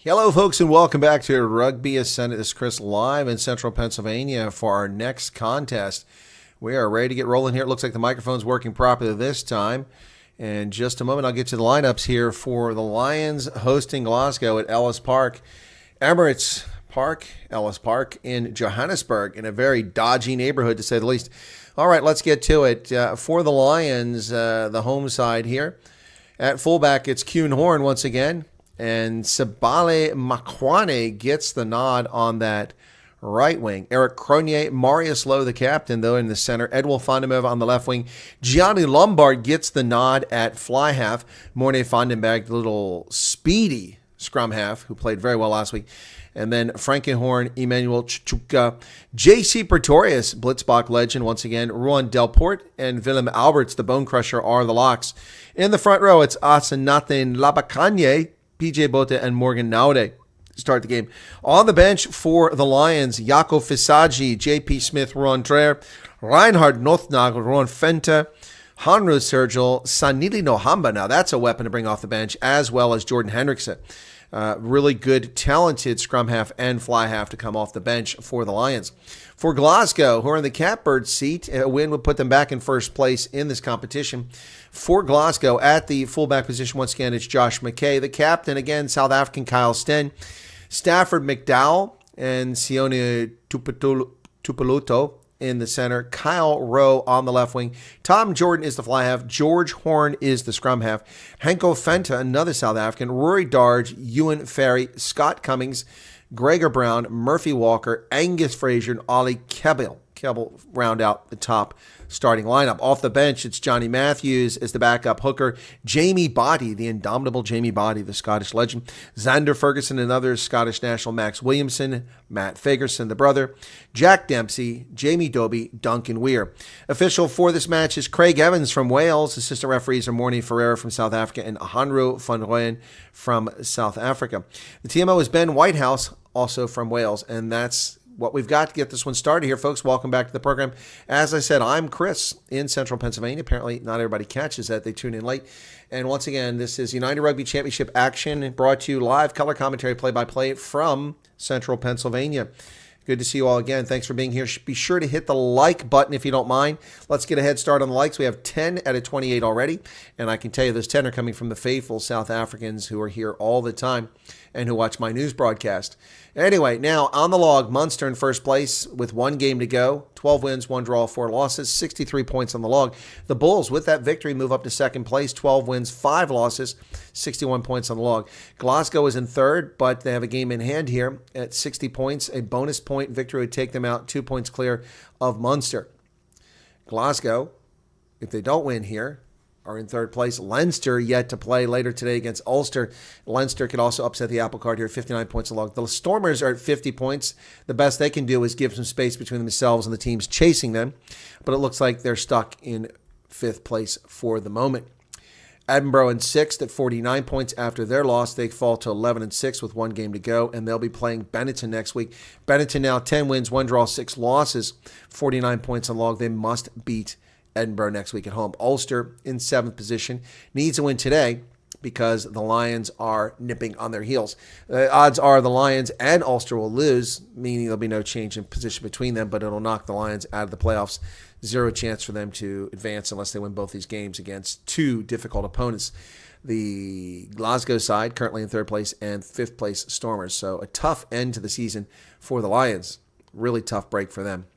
Hello, folks, and welcome back to Rugby Ascendant. This is Chris live in central Pennsylvania for our next contest. We are ready to get rolling here. It looks like the microphone's working properly this time. In just a moment, I'll get to the lineups here for the Lions hosting Glasgow at Ellis Park. Emirates Park, Ellis Park in Johannesburg, in a very dodgy neighborhood, to say the least. All right, let's get to it. For the Lions, the home side here. At fullback, it's Kuhn Horn once again. And Sabale Makwane gets the nod on that right wing. Eric Cronje, Marius Lowe, the captain, though, in the center. Edwil Vandenberg on the left wing. Gianni Lombard gets the nod at fly half. Morne Vandenberg, the little speedy scrum half, who played very well last week. And then Frankenhorn, Emmanuel Chuka, J.C. Pretorius, Blitzbach legend once again. Ruan Delport and Willem Alberts, the bone crusher, are the locks. In the front row, it's Asenathan Labakanye, PJ Bota, and Morgan Naude start the game. On the bench for the Lions, Jaco Fisagi, JP Smith, Ron Dreher, Reinhard Nothnagel, Ron Fenta, Hanru Sergil, Sanili Nohamba. Now that's a weapon to bring off the bench, as well as Jordan Hendrickson. Really good, talented scrum half and fly half to come off the bench for the Lions. For Glasgow, who are in the catbird seat, a win would put them back in first place in this competition. For Glasgow, at the fullback position, once again, it's Josh McKay. The captain, again, South African Kyle Sten. Stafford McDowell and Sione Tupeluto in the center. Kyle Rowe on the left wing. Tom Jordan is the fly half. George Horn is the scrum half. Henko Fenta, another South African. Rory Darge, Ewan Ferry, Scott Cummings, Gregor Brown, Murphy Walker, Angus Fraser, and Ollie Kebbell. Kebbell round out the top starting lineup. Off the bench, it's Johnny Matthews as the backup hooker. Jamie Body, the indomitable Jamie Body, the Scottish legend. Xander Ferguson, another Scottish national. Max Williamson, Matt Fagerson, the brother. Jack Dempsey, Jamie Doby, Duncan Weir. Official for this match is Craig Evans from Wales. Assistant referees are Morne Ferreira from South Africa and Hanro van Rooyen from South Africa. The TMO is Ben Whitehouse, also from Wales, and that's what we've got to get this one started here, folks. Welcome back to the program. As I said, I'm Chris in central Pennsylvania. Apparently, not everybody catches that. They tune in late. And once again, this is United Rugby Championship action brought to you live, color commentary, play-by-play from central Pennsylvania. Good to see you all again. Thanks for being here. Be sure to hit the like button if you don't mind. Let's get a head start on the likes. We have 10 out of 28 already. And I can tell you those 10 are coming from the faithful South Africans who are here all the time and who watch my news broadcast. Anyway, now on the log, Munster in first place with one game to go. 12 wins, 1 draw, 4 losses, 63 points on the log. The Bulls, with that victory, move up to second place. 12 wins, 5 losses, 61 points on the log. Glasgow is in third, but they have a game in hand here at 60 points. A bonus point victory would take them out 2 points clear of Munster. Glasgow, if they don't win here, are in third place. Leinster yet to play later today against Ulster. Leinster could also upset the apple cart here, 59 points along. The Stormers are at 50 points. The best they can do is give some space between themselves and the teams chasing them, but it looks like they're stuck in fifth place for the moment. Edinburgh in sixth at 49 points after their loss. They fall to 11 and 6 with one game to go, and they'll be playing Benetton next week. Benetton now 10 wins, 1 draw, 6 losses, 49 points on log. They must beat Edinburgh next week at home. Ulster in 7th position needs a win today because the Lions are nipping on their heels. The odds are the Lions and Ulster will lose, meaning there'll be no change in position between them, but it'll knock the Lions out of the playoffs. 0 chance for them to advance unless they win both these games against 2 difficult opponents. The Glasgow side currently in 3rd place and 5th place Stormers. So a tough end to the season for the Lions. Really tough break for them.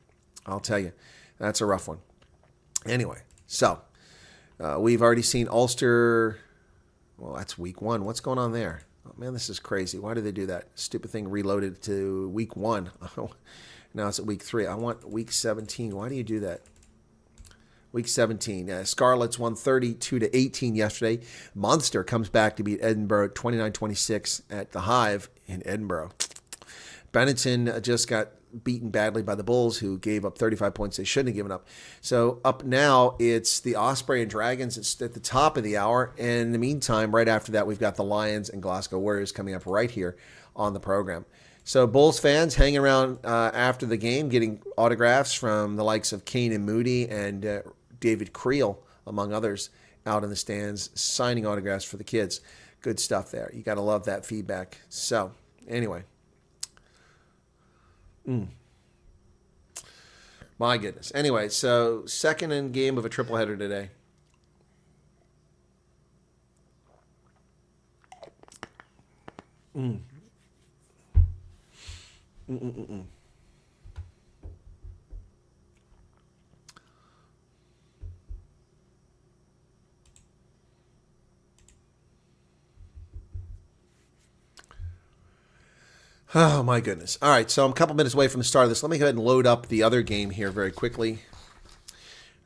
I'll tell you, that's a rough one. Anyway, so we've already seen Ulster. Well, that's week 1. What's going on there? Oh, man, this is crazy. Why did they do that? Stupid thing reloaded to week 1. Now it's at week 3. I want week 17. Why do you do that? Week 17. Scarlets won 32-18 yesterday. Munster comes back to beat Edinburgh 29-26 at the Hive in Edinburgh. Benetton just got beaten badly by the Bulls, who gave up 35 points they shouldn't have given up. So up now, it's the Osprey and Dragons. It's at the top of the hour. And in the meantime, right after that, we've got the Lions and Glasgow Warriors coming up right here on the program. So Bulls fans hanging around after the game, getting autographs from the likes of Kane and Moody and David Creel, among others, out in the stands, signing autographs for the kids. Good stuff there. You got to love that feedback. So, anyway. My goodness. Anyway, so second in game of a triple header today. Oh, my goodness. All right, so I'm a couple minutes away from the start of this. Let me go ahead and load up the other game here very quickly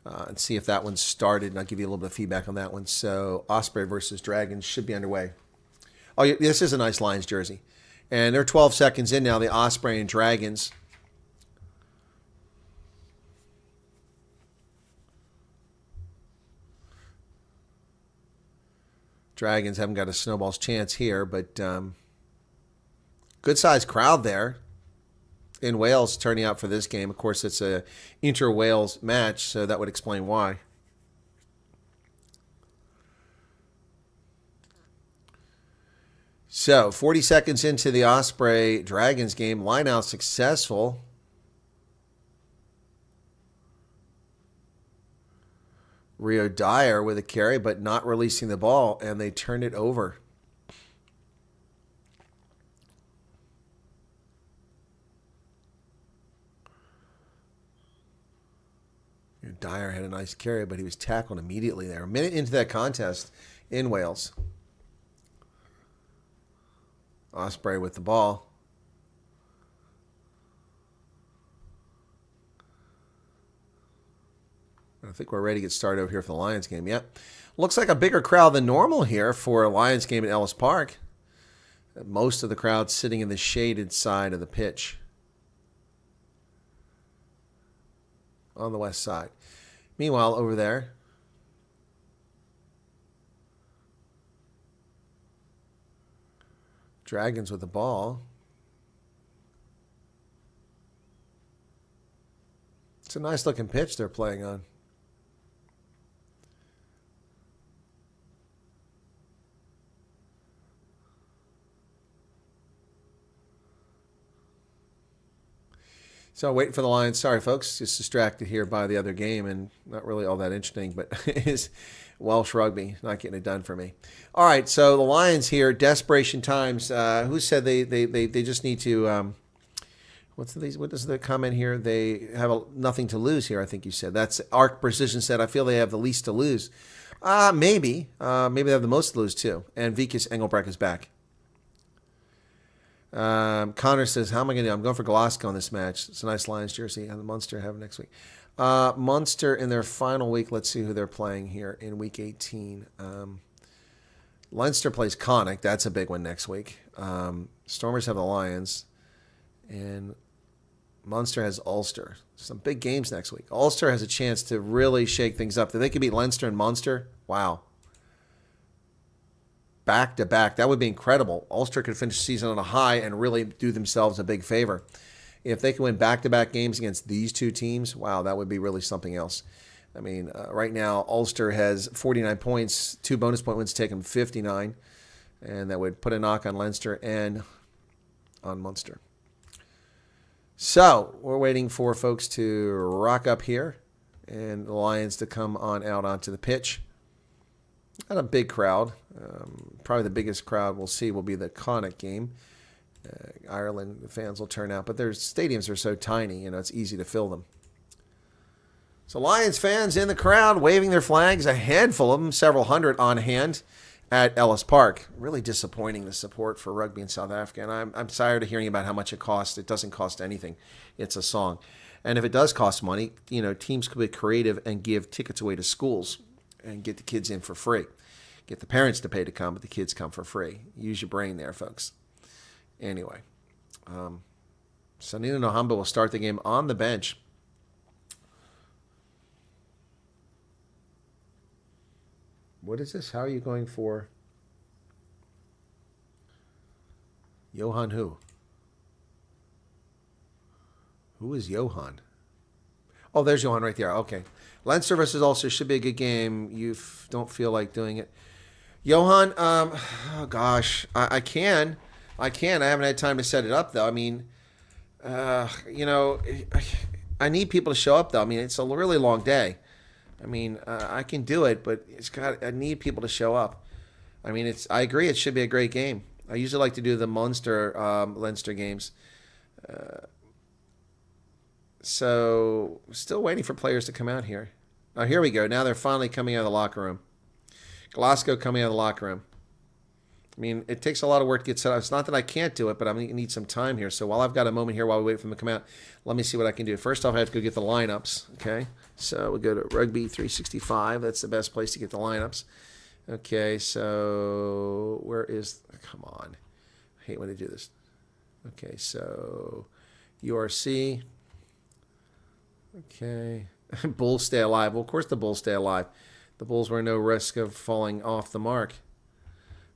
and see if that one started, and I'll give you a little bit of feedback on that one. So Osprey versus Dragons should be underway. Oh, yeah, this is a nice Lions jersey. And they're 12 seconds in now, the Osprey and Dragons. Dragons haven't got a snowball's chance here, but good-sized crowd there in Wales turning out for this game. Of course, it's a inter-Wales match, so that would explain why. So, 40 seconds into the Osprey-Dragons game, line-out successful. Rio Dyer with a carry, but not releasing the ball, and they turned it over. Dyer had a nice carry, but he was tackled immediately there. A minute into that contest in Wales. Osprey with the ball. I think we're ready to get started over here for the Lions game. Yep. Looks like a bigger crowd than normal here for a Lions game at Ellis Park. Most of the crowd sitting in the shaded side of the pitch on the west side. Meanwhile, over there, Dragons with the ball. It's a nice looking pitch they're playing on. So waiting for the Lions. Sorry, folks. Just distracted here by the other game and not really all that interesting, but it is Welsh rugby. Not getting it done for me. All right, so the Lions here, desperation times. Who said they just need to what is the comment here? They have nothing to lose here, I think you said. That's Arc Precision said, I feel they have the least to lose. Maybe. Maybe they have the most to lose, too. And Vikas Engelbrecht is back. Connor says, how am I going to do? I'm going for Glasgow in this match. It's a nice Lions jersey. And the Munster have next week. Munster in their final week. Let's see who they're playing here in week 18. Leinster plays Connacht. That's a big one next week. Stormers have the Lions. And Munster has Ulster. Some big games next week. Ulster has a chance to really shake things up. If they could beat Leinster and Munster, wow. Back-to-back. That would be incredible. Ulster could finish the season on a high and really do themselves a big favor. If they can win back-to-back games against these two teams, wow, that would be really something else. I mean, right now, Ulster has 49 points. 2 bonus point wins take them 59. And that would put a knock on Leinster and on Munster. So, we're waiting for folks to rock up here and the Lions to come on out onto the pitch. Not a big crowd. Probably the biggest crowd we'll see will be the Connacht game. Ireland fans will turn out, but their stadiums are so tiny, it's easy to fill them. So Lions fans in the crowd waving their flags, a handful of them, several hundred on hand at Ellis Park. Really disappointing, the support for rugby in South Africa, and I'm tired of hearing about how much it costs. It doesn't cost anything. It's a song. And if it does cost money, teams could be creative and give tickets away to schools and get the kids in for free. Get the parents to pay to come, but the kids come for free. Use your brain there, folks. Anyway, Sanina Nohamba will start the game on the bench. What is this? How are you going for Johan who? Who is Johan? Oh, there's Johan right there. Okay. Leinster versus Ulster should be a good game. You don't feel like doing it. Johan, oh gosh, I can. I can. I haven't had time to set it up, though. I mean, you know, I need people to show up, though. I mean, it's a really long day. I mean, I can do it, but I need people to show up. I mean, I agree, it should be a great game. I usually like to do the Leinster games. So, still waiting for players to come out here. Oh, here we go. Now they're finally coming out of the locker room. Glasgow coming out of the locker room. I mean, it takes a lot of work to get set up. It's not that I can't do it, but I need some time here. So while I've got a moment here while we wait for them to come out, let me see what I can do. First off, I have to go get the lineups. Okay, so we'll go to Rugby 365. That's the best place to get the lineups. Okay, so where is? Come on, I hate when I do this. Okay, so URC. Okay, Bulls stay alive. Well, of course the Bulls stay alive. The Bulls were no risk of falling off the mark.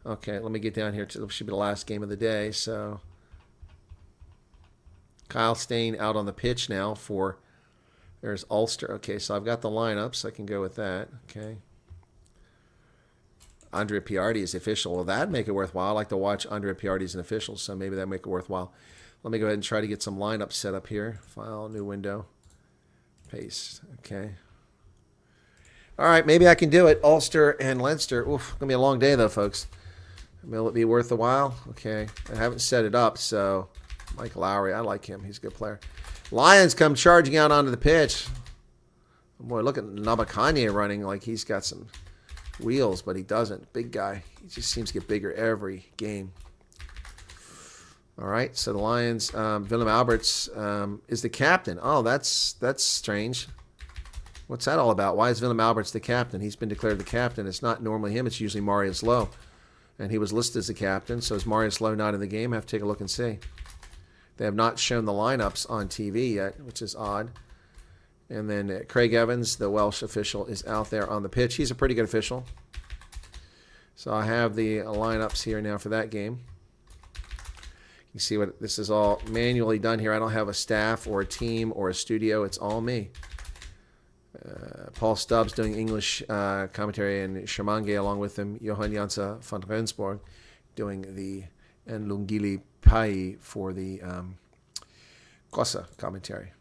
Okay, let me get down here. It should be the last game of the day. So Kyle Stain out on the pitch now for, there's Ulster. Okay, so I've got the lineups. I can go with that. Okay. Andrea Piardi is official. Well, that'd make it worthwhile. I like to watch Andrea Piardi as an official, so maybe that'd make it worthwhile. Let me go ahead and try to get some lineups set up here. File, new window. Paste. Okay. All right, maybe I can do it. Ulster and Leinster. Oof, going to be a long day, though, folks. Will it be worth the while? Okay. I haven't set it up, so Mike Lowry, I like him. He's a good player. Lions come charging out onto the pitch. Boy, look at Nabakanye running like he's got some wheels, but he doesn't. Big guy. He just seems to get bigger every game. All right, so the Lions, Willem Alberts is the captain. Oh, that's strange. What's that all about? Why is Willem Alberts the captain? He's been declared the captain. It's not normally him. It's usually Marius Lowe. And he was listed as the captain. So is Marius Lowe not in the game? I have to take a look and see. They have not shown the lineups on TV yet, which is odd. And then Craig Evans, the Welsh official, is out there on the pitch. He's a pretty good official. So I have the lineups here now for that game. You see what this is all manually done here. I don't have a staff or a team or a studio. It's all me. Paul Stubbs doing English commentary, and Shamange along with him. Johan Jansa van Rensborg doing the Nlungile Pai for the Kosa commentary.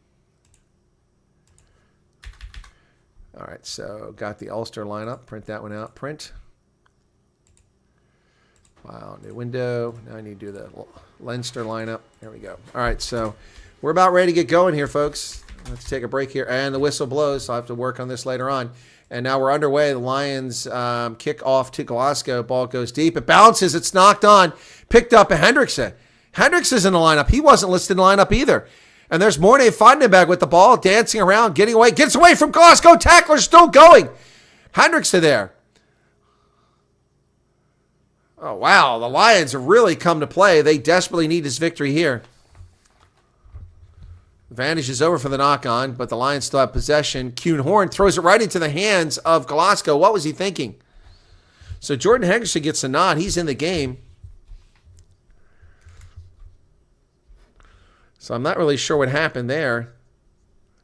All right, so got the Ulster lineup. Print that one out. Print. Wow, new window. Now I need to do the Leinster lineup. There we go. All right, so we're about ready to get going here, folks. Let's take a break here. And the whistle blows, so I have to work on this later on. And now we're underway. The Lions kick off to Glasgow. Ball goes deep. It bounces. It's knocked on. Picked up by Hendrickson. Hendrickson's in the lineup. He wasn't listed in the lineup either. And there's Morne Vandenberg with the ball, dancing around, getting away. Gets away from Glasgow. Tackler still going. Hendrickson there. Oh, wow. The Lions have really come to play. They desperately need this victory here. Advantage is over for the knock-on, but the Lions still have possession. Kuhn Horn throws it right into the hands of Glasgow. What was he thinking? So Jordan Henderson gets a nod. He's in the game. So I'm not really sure what happened there.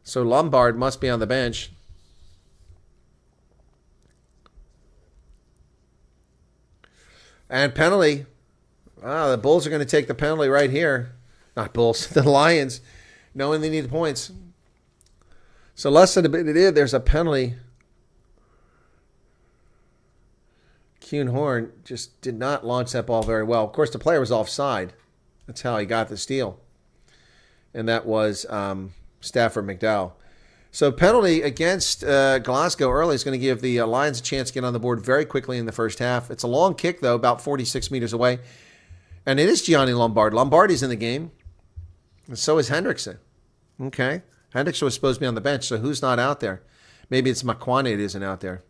So Lombard must be on the bench. And penalty. The Bulls are going to take the penalty right here. Not Bulls, the Lions, knowing they need the points. So less than a bit, there's a penalty. Kuhn Horn just did not launch that ball very well. Of course, the player was offside. That's how he got the steal. And that was Stafford McDowell. So penalty against Glasgow early is going to give the Lions a chance to get on the board very quickly in the first half. It's a long kick, though, about 46 meters away. And it is Gianni Lombard. Lombardi's in the game. And so is Hendrickson. Okay. Hendrickson was supposed to be on the bench, so who's not out there? Maybe it's Makwane that isn't out there.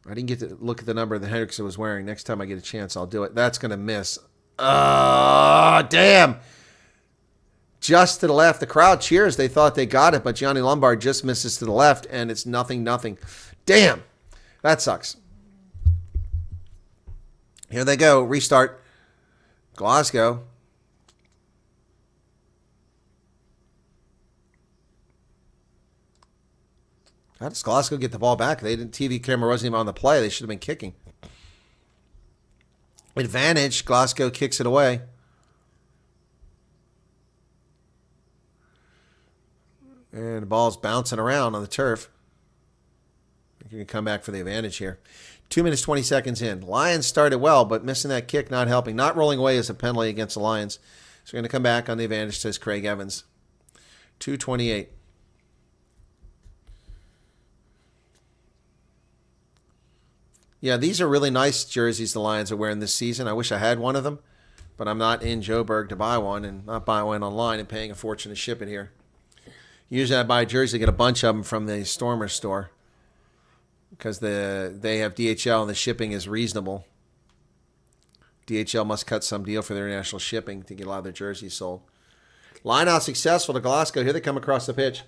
I didn't get to look at the number that Hendrickson was wearing. Next time I get a chance, I'll do it. That's going to miss. Damn. Just to the left. The crowd cheers. They thought they got it, but Gianni Lombard just misses to the left, and it's 0-0. Damn. That sucks. Here they go. Restart. Glasgow. How does Glasgow get the ball back? They didn't. TV camera wasn't even on the play. They should have been kicking. Advantage. Glasgow kicks it away. And the ball's bouncing around on the turf. You're going to come back for the advantage here. 2 minutes, 20 seconds in. Lions started well, but missing that kick, not helping. Not rolling away is a penalty against the Lions. So we're going to come back on the advantage, says Craig Evans. 2:28. Yeah, these are really nice jerseys the Lions are wearing this season. I wish I had one of them, but I'm not in Joburg to buy one and not buy one online and paying a fortune to ship it here. Usually I buy a jersey, get a bunch of them from the Stormer store because they have DHL and the shipping is reasonable. DHL must cut some deal for their international shipping to get a lot of their jerseys sold. Line out successful to Glasgow. Here they come across the pitch.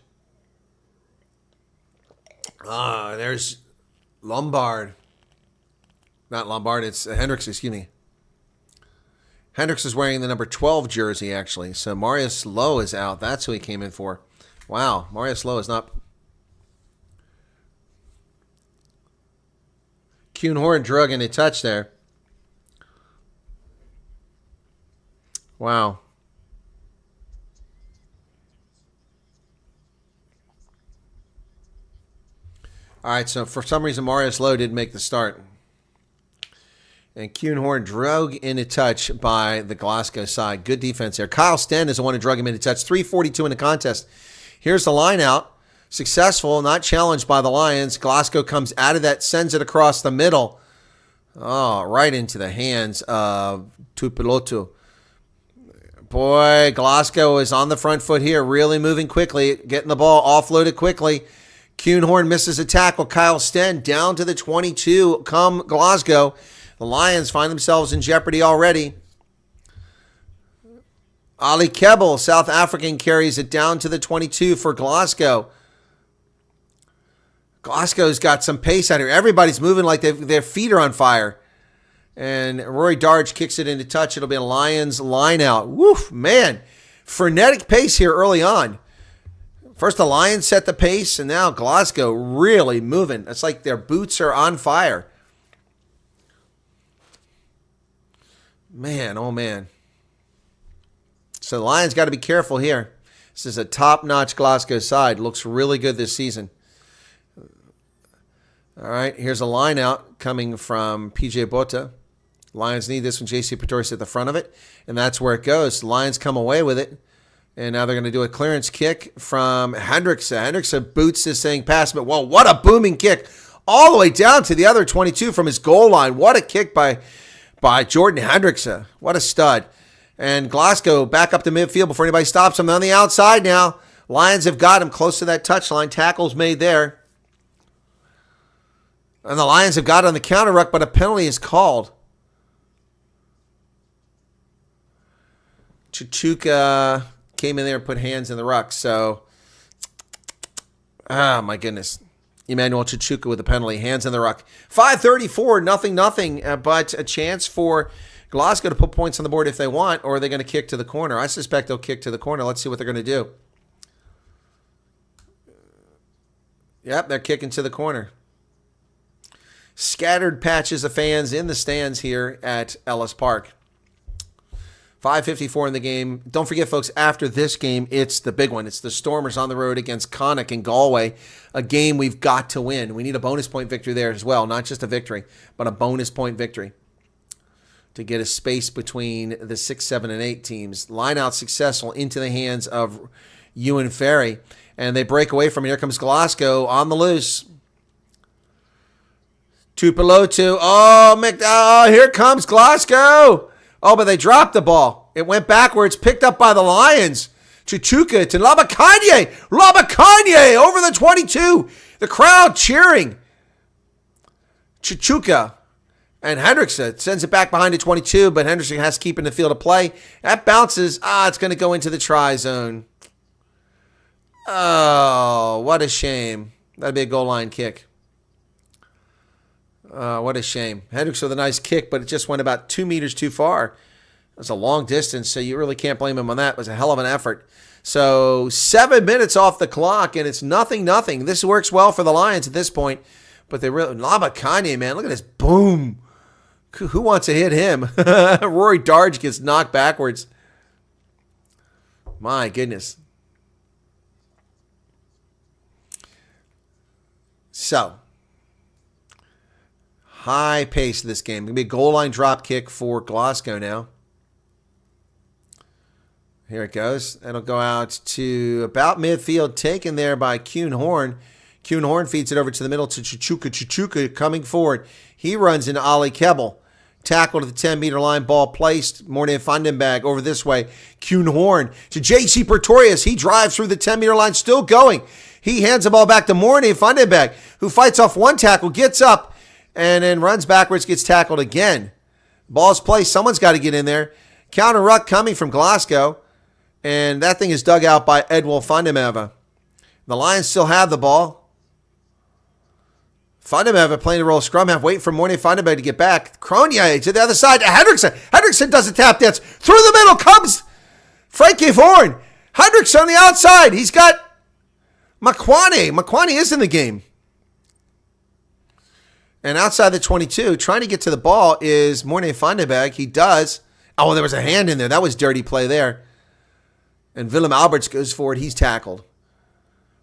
There's Lombard. Not Lombard, it's Hendricks, excuse me. Hendricks is wearing the number 12 jersey, actually. So Marius Lowe is out. That's who he came in for. Wow, Marius Lowe is not... Kuhnhorn drug in a touch there. Wow. All right, so for some reason, Marius Lowe didn't make the start. And Kuhnhorn drug in a touch by the Glasgow side. Good defense there. Kyle Sten is the one who drug him in a touch. 3:42 in the contest. Here's the line out. Successful, not challenged by the Lions. Glasgow comes out of that, sends it across the middle. Oh, right into the hands of Tuipulotu. Boy, Glasgow is on the front foot here, really moving quickly, getting the ball offloaded quickly. Kuhnhorn misses a tackle. Kyle Sten down to the 22. Come Glasgow. The Lions find themselves in jeopardy already. Ali Kebble, South African, carries it down to the 22 for Glasgow. Glasgow's got some pace out here. Everybody's moving like their feet are on fire. And Rory Darge kicks it into touch. It'll be a Lions line out. Woof, man. Frenetic pace here early on. First the Lions set the pace, and now Glasgow really moving. It's like their boots are on fire. Man, oh man. So the Lions got to be careful here. This is a top-notch Glasgow side. Looks really good this season. All right, here's a line out coming from PJ Bota. Lions need this when JC Pretorius at the front of it, and that's where it goes. The Lions come away with it, and now they're going to do a clearance kick from Hendricks. Hendricks boots this thing past him. Whoa, what a booming kick. All the way down to the other 22 from his goal line. What a kick by Jordan Hendricks. What a stud. And Glasgow back up to midfield before anybody stops him. On the outside now. Lions have got him close to that touchline. Tackle's made there. And the Lions have got it on the counter ruck, but a penalty is called. Chichuka came in there and put hands in the ruck. So, my goodness. Emmanuel Chichuka with a penalty. Hands in the ruck. 5:34, nothing, but a chance for Glasgow to put points on the board if they want, or are they going to kick to the corner? I suspect they'll kick to the corner. Let's see what they're going to do. Yep, they're kicking to the corner. Scattered patches of fans in the stands here at Ellis Park. 5:54 in the game. Don't forget, folks, after this game, it's the big one. It's the Stormers on the road against Connacht in Galway, a game we've got to win. We need a bonus point victory there as well, not just a victory, but a bonus point victory to get a space between the 6, 7, and 8 teams. Line out successful into the hands of Ewan Ferry, and they break away from it. Here comes Glasgow on the loose. Tuipulotu. Oh, here comes Glasgow. Oh, but they dropped the ball. It went backwards, picked up by the Lions. Chichuka to Labakanye. Labakanye over the 22. The crowd cheering. Chichuka. And Hendrickson sends it back behind the 22, but Hendrickson has to keep in the field of play. That bounces. It's going to go into the try zone. Oh, what a shame. That'd be a goal line kick. What a shame. Hendricks with a nice kick, but it just went about 2 meters too far. was a long distance, so you really can't blame him on that. It was a hell of an effort. So 7 minutes off the clock, and it's 0-0. This works well for the Lions at this point. But they really, Labakanye, man, look at this boom. Who wants to hit him? Rory Darge gets knocked backwards. My goodness. So, high pace of this game. Going to be a goal line drop kick for Glasgow now. Here it goes. It'll go out to about midfield, taken there by Kuhn Horn. Kuhn Horn feeds it over to the middle to Chichuka. Chichuka coming forward. He runs into Ali Kebbel. Tackle to the 10-meter line. Ball placed. Morne Vandenberg over this way. Kuhn Horn to J.C. Pretorius. He drives through the 10-meter line, still going. He hands the ball back to Morne Vandenberg, who fights off one tackle, gets up, and then runs backwards, gets tackled again. Ball's placed. Someone's got to get in there. Counter ruck coming from Glasgow. And that thing is dug out by Edwin Vandenberg. The Lions still have the ball. Vandenberg playing the role scrum half, waiting for Morne Vandenberg to get back. Cronje to the other side to Hendrickson. Hendrickson does a tap dance. Through the middle comes Frankie Horn. Hendrickson on the outside. He's got Makwane. Makwane is in the game. And outside the 22, trying to get to the ball is Morne Vandenberg. He does. Oh, there was a hand in there. That was dirty play there. And Willem Alberts goes forward. He's tackled.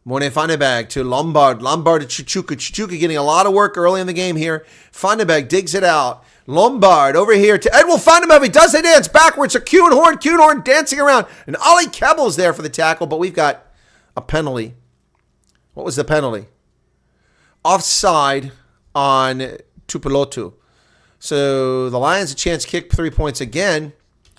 Morne Vandenberg to Lombard. Lombard to Chichuka. Chichuka getting a lot of work early in the game here. Vandenberg digs it out. Lombard over here to Edwin Vandenberg. He does the dance backwards to Kuhn Horn. Kuhn Horn dancing around. And Ali Kebbel's there for the tackle, but we've got a penalty. What was the penalty? Offside on Tupelotu. So the Lions a chance to kick 3 points again.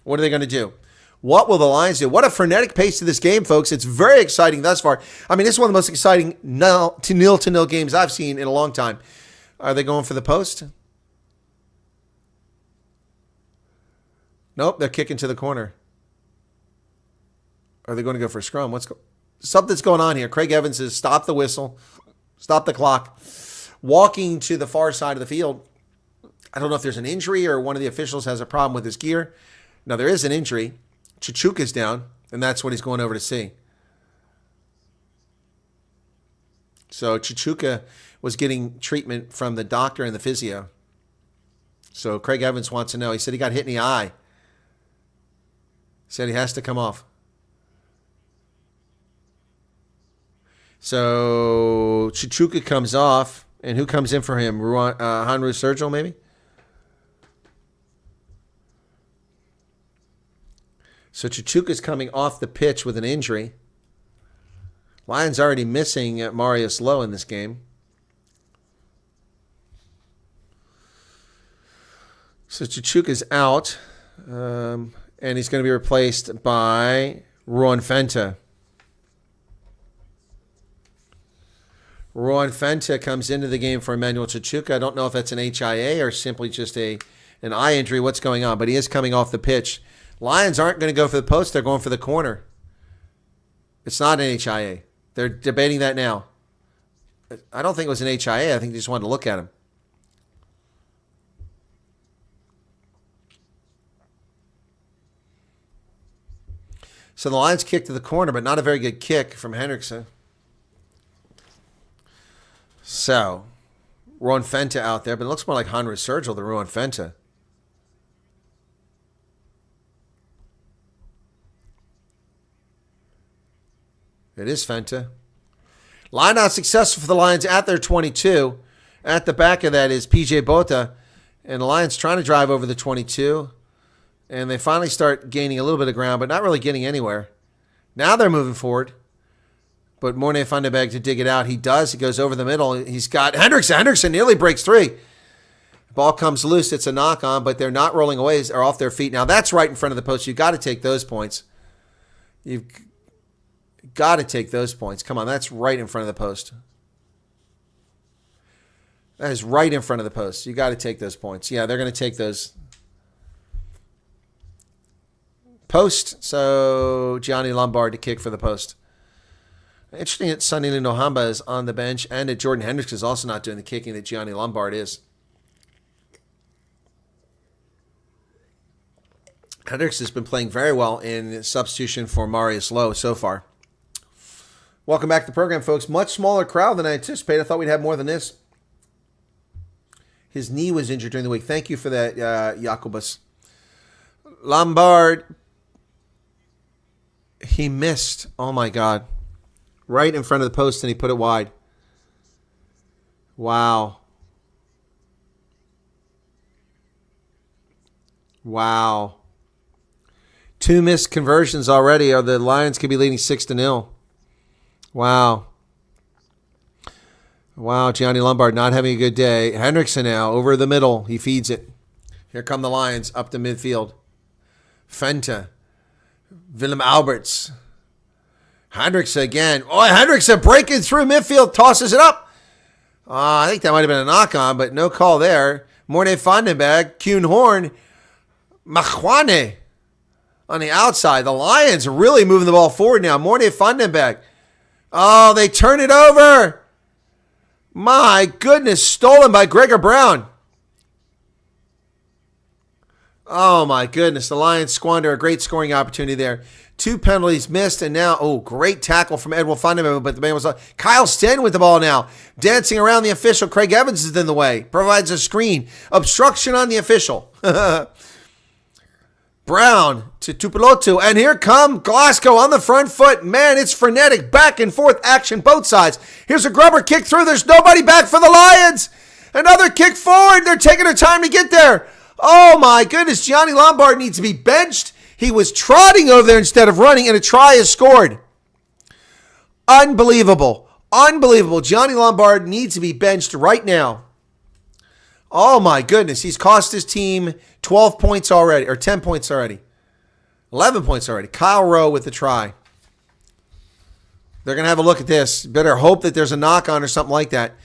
What are they going to do? What will the Lions do? What a frenetic pace to this game, folks. It's very exciting thus far. I mean, this is one of the most exciting nil-to-nil games I've seen in a long time. Are they going for the post? Nope, they're kicking to the corner. Are they going to go for a scrum? Something's going on here. Craig Evans has stopped the whistle, stopped the clock, walking to the far side of the field. I don't know if there's an injury or one of the officials has a problem with his gear. No, there is an injury. Chichuka's down, and that's what he's going over to see. So Chichuka was getting treatment from the doctor and the physio. So Craig Evans wants to know. He said he got hit in the eye. He said he has to come off. So Chichuka comes off, and who comes in for him? Hanru Sergio, maybe? So Chichuka's coming off the pitch with an injury. Lions already missing Marius Lowe in this game. So Chichuka's out, and he's going to be replaced by Ruan Fenta. Ruan Fenta comes into the game for Emmanuel Chichuka. I don't know if that's an HIA or simply just an eye injury. What's going on? But he is coming off the pitch. Lions aren't going to go for the post. They're going for the corner. It's not an HIA. They're debating that now. I don't think it was an HIA. I think they just wanted to look at him. So the Lions kick to the corner, but not a very good kick from Hendrickson. So, Ruan Fenta out there, but it looks more like Hanru Sergio than Ruan Fenta. It is Fenta. Line out successful for the Lions at their 22. At the back of that is PJ Bota. And the Lions trying to drive over the 22. And they finally start gaining a little bit of ground, but not really getting anywhere. Now they're moving forward. But Morne Vandenberg to dig it out. He does. He goes over the middle. He's got Hendrickson. Hendrickson nearly breaks free. Ball comes loose. It's a knock on, but they're not rolling away or off their feet. Now that's right in front of the post. You've got to take those points. You've got to take those points. Come on, that's right in front of the post. That is right in front of the post. You got to take those points. Yeah, they're going to take those. Post, so Gianni Lombard to kick for the post. Interesting that Sonny Nohamba is on the bench and that Jordan Hendricks is also not doing the kicking that Gianni Lombard is. Hendricks has been playing very well in substitution for Marius Lowe so far. Welcome back to the program, folks. Much smaller crowd than I anticipated. I thought we'd have more than this. His knee was injured during the week. Thank you for that, Jacobus. Lombard. He missed. Oh, my God. Right in front of the post, and he put it wide. Wow. Wow. 2 missed conversions already, or the Lions could be leading 6-0. Wow. Wow, Gianni Lombard not having a good day. Hendrickson now over the middle. He feeds it. Here come the Lions up the midfield. Fenta. Willem Alberts. Hendrickson again. Oh, Hendrickson breaking through midfield. Tosses it up. I think that might have been a knock-on, but no call there. Morne Vandenberg. Kuhn Horn. Machwane on the outside. The Lions are really moving the ball forward now. Morne Vandenberg. Oh, they turn it over. My goodness, stolen by Gregor Brown. Oh, my goodness. The Lions squander a great scoring opportunity there. 2 penalties missed, and now, great tackle from Edwin Vandenberg, but the man was Kyle Sten with the ball now. Dancing around the official. Craig Evans is in the way. Provides a screen. Obstruction on the official. Brown to Tupelotu, and here come Glasgow on the front foot. Man, it's frenetic, back and forth action, both sides. Here's a grubber kick through. There's nobody back for the Lions. Another kick forward. They're taking their time to get there. Oh, my goodness. Gianni Lombard needs to be benched. He was trotting over there instead of running, and a try is scored. Unbelievable. Unbelievable. Gianni Lombard needs to be benched right now. Oh, my goodness. He's cost his team 12 points already, or 10 points already. 11 points already. Kyle Rowe with the try. They're going to have a look at this. Better hope that there's a knock-on or something like that.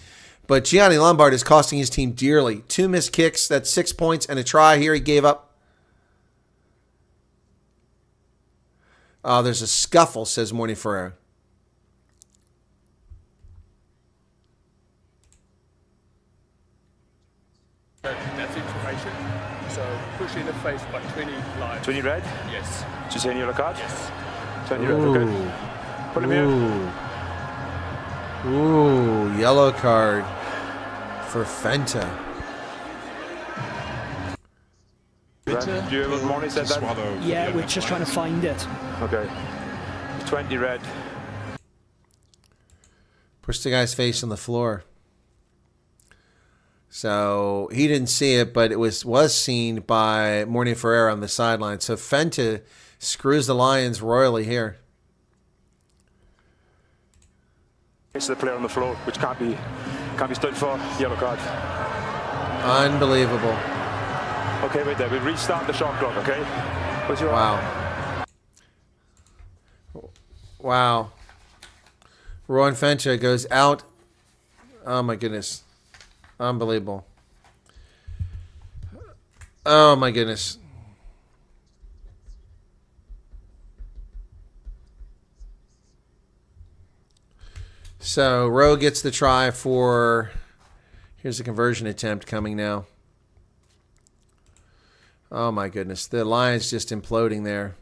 But Gianni Lombard is costing his team dearly. 2 missed kicks. That's 6 points. And a try here he gave up. Oh, there's a scuffle, says Morning Ferrer. That's information. So push in the face by 20 Lions. 20 red? Yes. Did you say any yellow card? Yes. 20 red, okay. Put him here. Ooh, yellow card for Fenta. Do you have what Morning said that? Yeah, we're just trying to find it. Okay. 20 red. Push the guy's face on the floor. So he didn't see it, but it was seen by Morning Ferreira on the sideline. So Fenta screws the Lions royally here. It's the player on the floor, which can't be stood for. Yellow card. Unbelievable. Okay, wait there. We'll restart the shot clock, okay? Wow. Wow. Rowan Fenta goes out. Oh, my goodness. Unbelievable. Oh, my goodness. So, Rowe gets the try for... Here's a conversion attempt coming now. Oh, my goodness. The Lions just imploding there.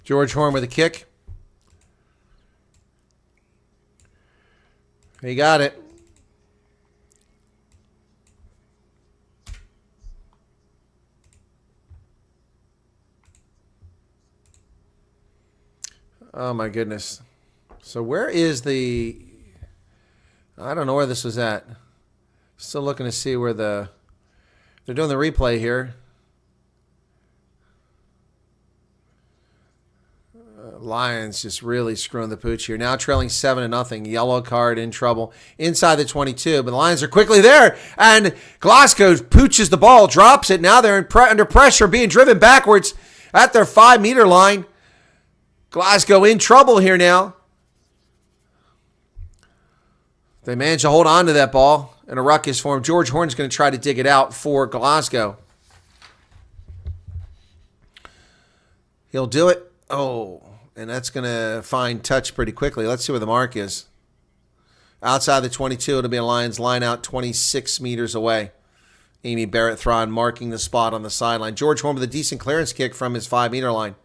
George Horn with a kick. He got it. Oh, my goodness. So where is the... I don't know where this was at. Still looking to see where the... They're doing the replay here. Lions just really screwing the pooch here. Now trailing 7-0. Yellow card, in trouble. Inside the 22, but the Lions are quickly there. And Glasgow pooches the ball, drops it. Now they're under pressure, being driven backwards at their 5-meter line. Glasgow in trouble here now. They managed to hold on to that ball in a ruckus form. George Horn's going to try to dig it out for Glasgow. He'll do it. Oh, and that's going to find touch pretty quickly. Let's see where the mark is. Outside the 22, it'll be a Lions line out 26 meters away. Amy Barrett-Thron marking the spot on the sideline. George Horn with a decent clearance kick from his 5-meter line.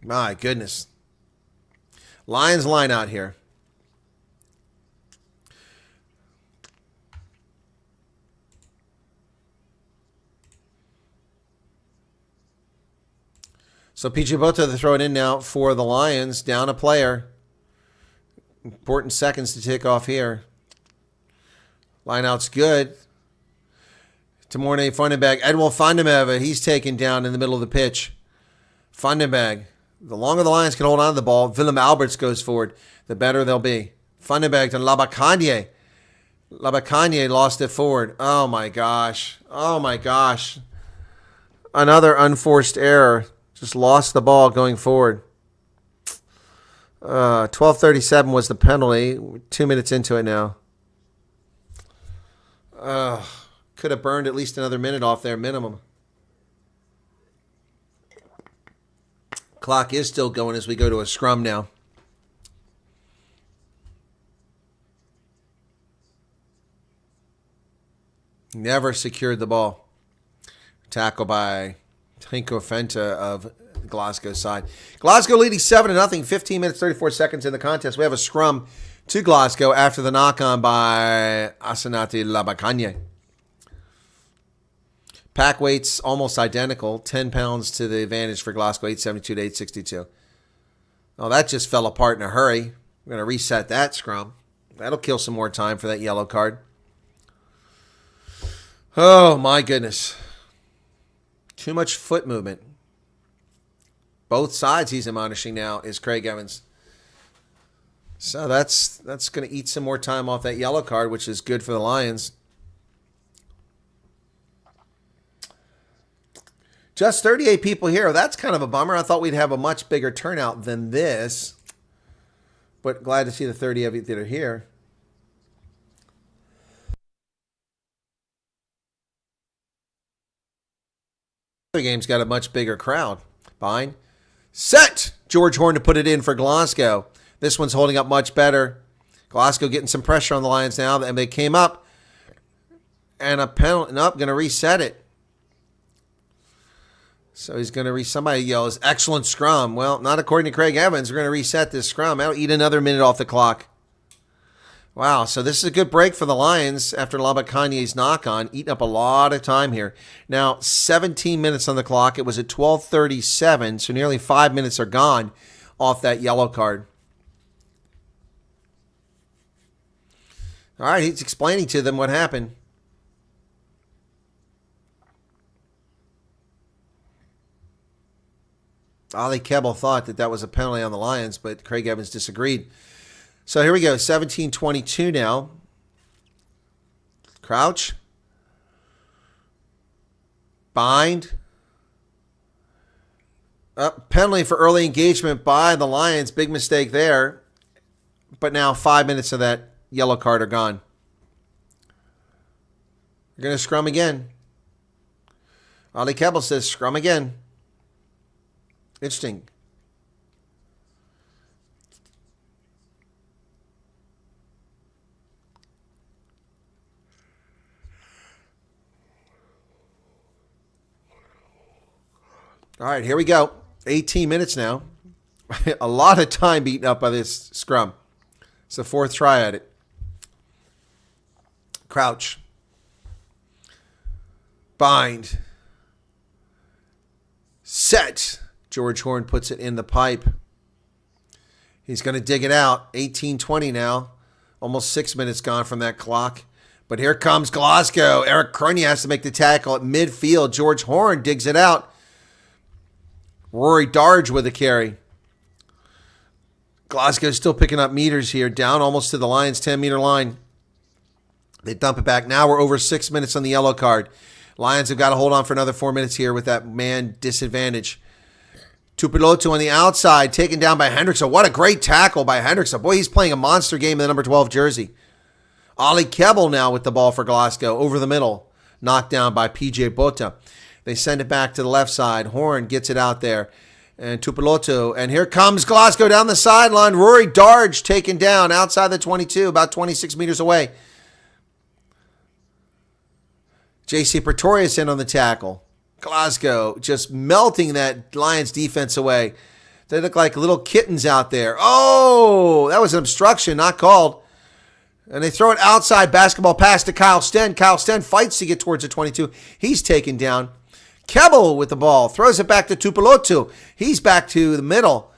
My goodness. Lions line out here. So PJ Bota to throw it in now for the Lions. Down a player. Important seconds to tick off here. Lineout's good. Tamorne Vandenberg. Edwin Vandenberg, he's taken down in the middle of the pitch. Vandenberg. The longer the Lions can hold on to the ball, Willem Alberts goes forward, the better they'll be. Vandenberg to Labakanye. Labakanye lost it forward. Oh, my gosh. Oh, my gosh. Another unforced error. Just lost the ball going forward. 12:37 was the penalty. 2 minutes into it now. Could have burned at least another minute off there, minimum. Clock is still going as we go to a scrum now. Never secured the ball. Tackle by Henko Fenta of Glasgow side. Glasgow leading 7-0, 15 minutes, 34 seconds in the contest. We have a scrum to Glasgow after the knock-on by Asanati Labakanye. Pack weights almost identical. 10 pounds to the advantage for Glasgow, 872 to 862. Oh, that just fell apart in a hurry. We're going to reset that scrum. That'll kill some more time for that yellow card. Oh, my goodness. Too much foot movement. Both sides he's admonishing now is Craig Evans. So that's going to eat some more time off that yellow card, which is good for the Lions. Just 38 people here. That's kind of a bummer. I thought we'd have a much bigger turnout than this. But glad to see the 30 of you that are here. The game's got a much bigger crowd. Fine. Set! George Horn to put it in for Glasgow. This one's holding up much better. Glasgow getting some pressure on the Lions now, and they came up. And a penalty. Nope, going to reset it. So he's going to somebody yells, excellent scrum. Well, not according to Craig Evans. We're going to reset this scrum. That'll eat another minute off the clock. Wow, so this is a good break for the Lions after Labakanye's knock-on, eating up a lot of time here. Now, 17 minutes on the clock. It was at 12:37, so nearly 5 minutes are gone off that yellow card. All right, he's explaining to them what happened. Ali Kebbell thought that was a penalty on the Lions, but Craig Evans disagreed. So here we go, 17:22 now. Crouch. Bind. Penalty for early engagement by the Lions. Big mistake there. But now 5 minutes of that yellow card are gone. We're going to scrum again. Ali Kebbell says scrum again. Interesting. All right, here we go. 18 minutes now. A lot of time beaten up by this scrum. It's the fourth try at it. Crouch. Bind. Set. George Horn puts it in the pipe. He's going to dig it out. 18:20 now. Almost 6 minutes gone from that clock. But here comes Glasgow. Eric Cronje has to make the tackle at midfield. George Horn digs it out. Rory Darge with a carry. Glasgow still picking up meters here. Down almost to the Lions' 10-meter line. They dump it back. Now we're over 6 minutes on the yellow card. Lions have got to hold on for another 4 minutes here with that man disadvantage. Tupilotu on the outside, taken down by Hendrickson. What a great tackle by Hendrickson. Boy, he's playing a monster game in the number 12 jersey. Ali Kebbell now with the ball for Glasgow over the middle. Knocked down by PJ Bota. They send it back to the left side. Horn gets it out there. and Tupelotu. And here comes Glasgow down the sideline. Rory Darge taken down outside the 22, about 26 meters away. JC Pretorius in on the tackle. Glasgow just melting that Lions defense away. They look like little kittens out there. Oh, that was an obstruction, not called. And they throw it outside, basketball pass to Kyle Sten. Kyle Sten fights to get towards the 22. He's taken down. Kebbel with the ball, throws it back to Tupelotu. He's back to the middle.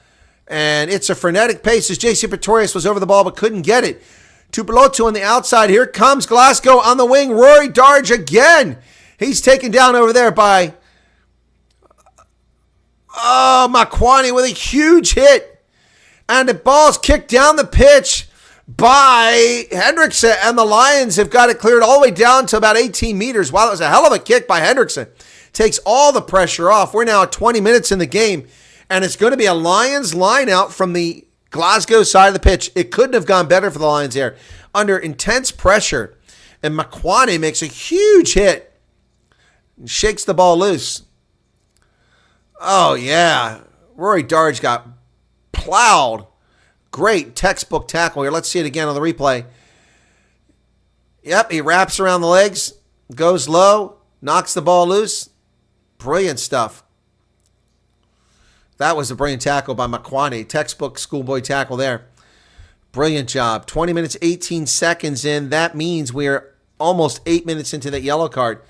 And it's a frenetic pace as JC Pretorius was over the ball but couldn't get it. Tupelotu on the outside. Here comes Glasgow on the wing. Rory Darge again. He's taken down over there by Makwani with a huge hit. And the ball's kicked down the pitch by Hendrickson. And the Lions have got it cleared all the way down to about 18 meters. Wow, that was a hell of a kick by Hendrickson. Takes all the pressure off. We're now at 20 minutes in the game. And it's going to be a Lions line out from the Glasgow side of the pitch. It couldn't have gone better for the Lions here. Under intense pressure. And Makwani makes a huge hit. And shakes the ball loose. Oh, yeah. Rory Darge got plowed. Great textbook tackle here. Let's see it again on the replay. Yep, he wraps around the legs. Goes low. Knocks the ball loose. Brilliant stuff. That was a brilliant tackle by Makwani. Textbook schoolboy tackle there. Brilliant job. 20 minutes, 18 seconds in. That means we're almost 8 minutes into that yellow card.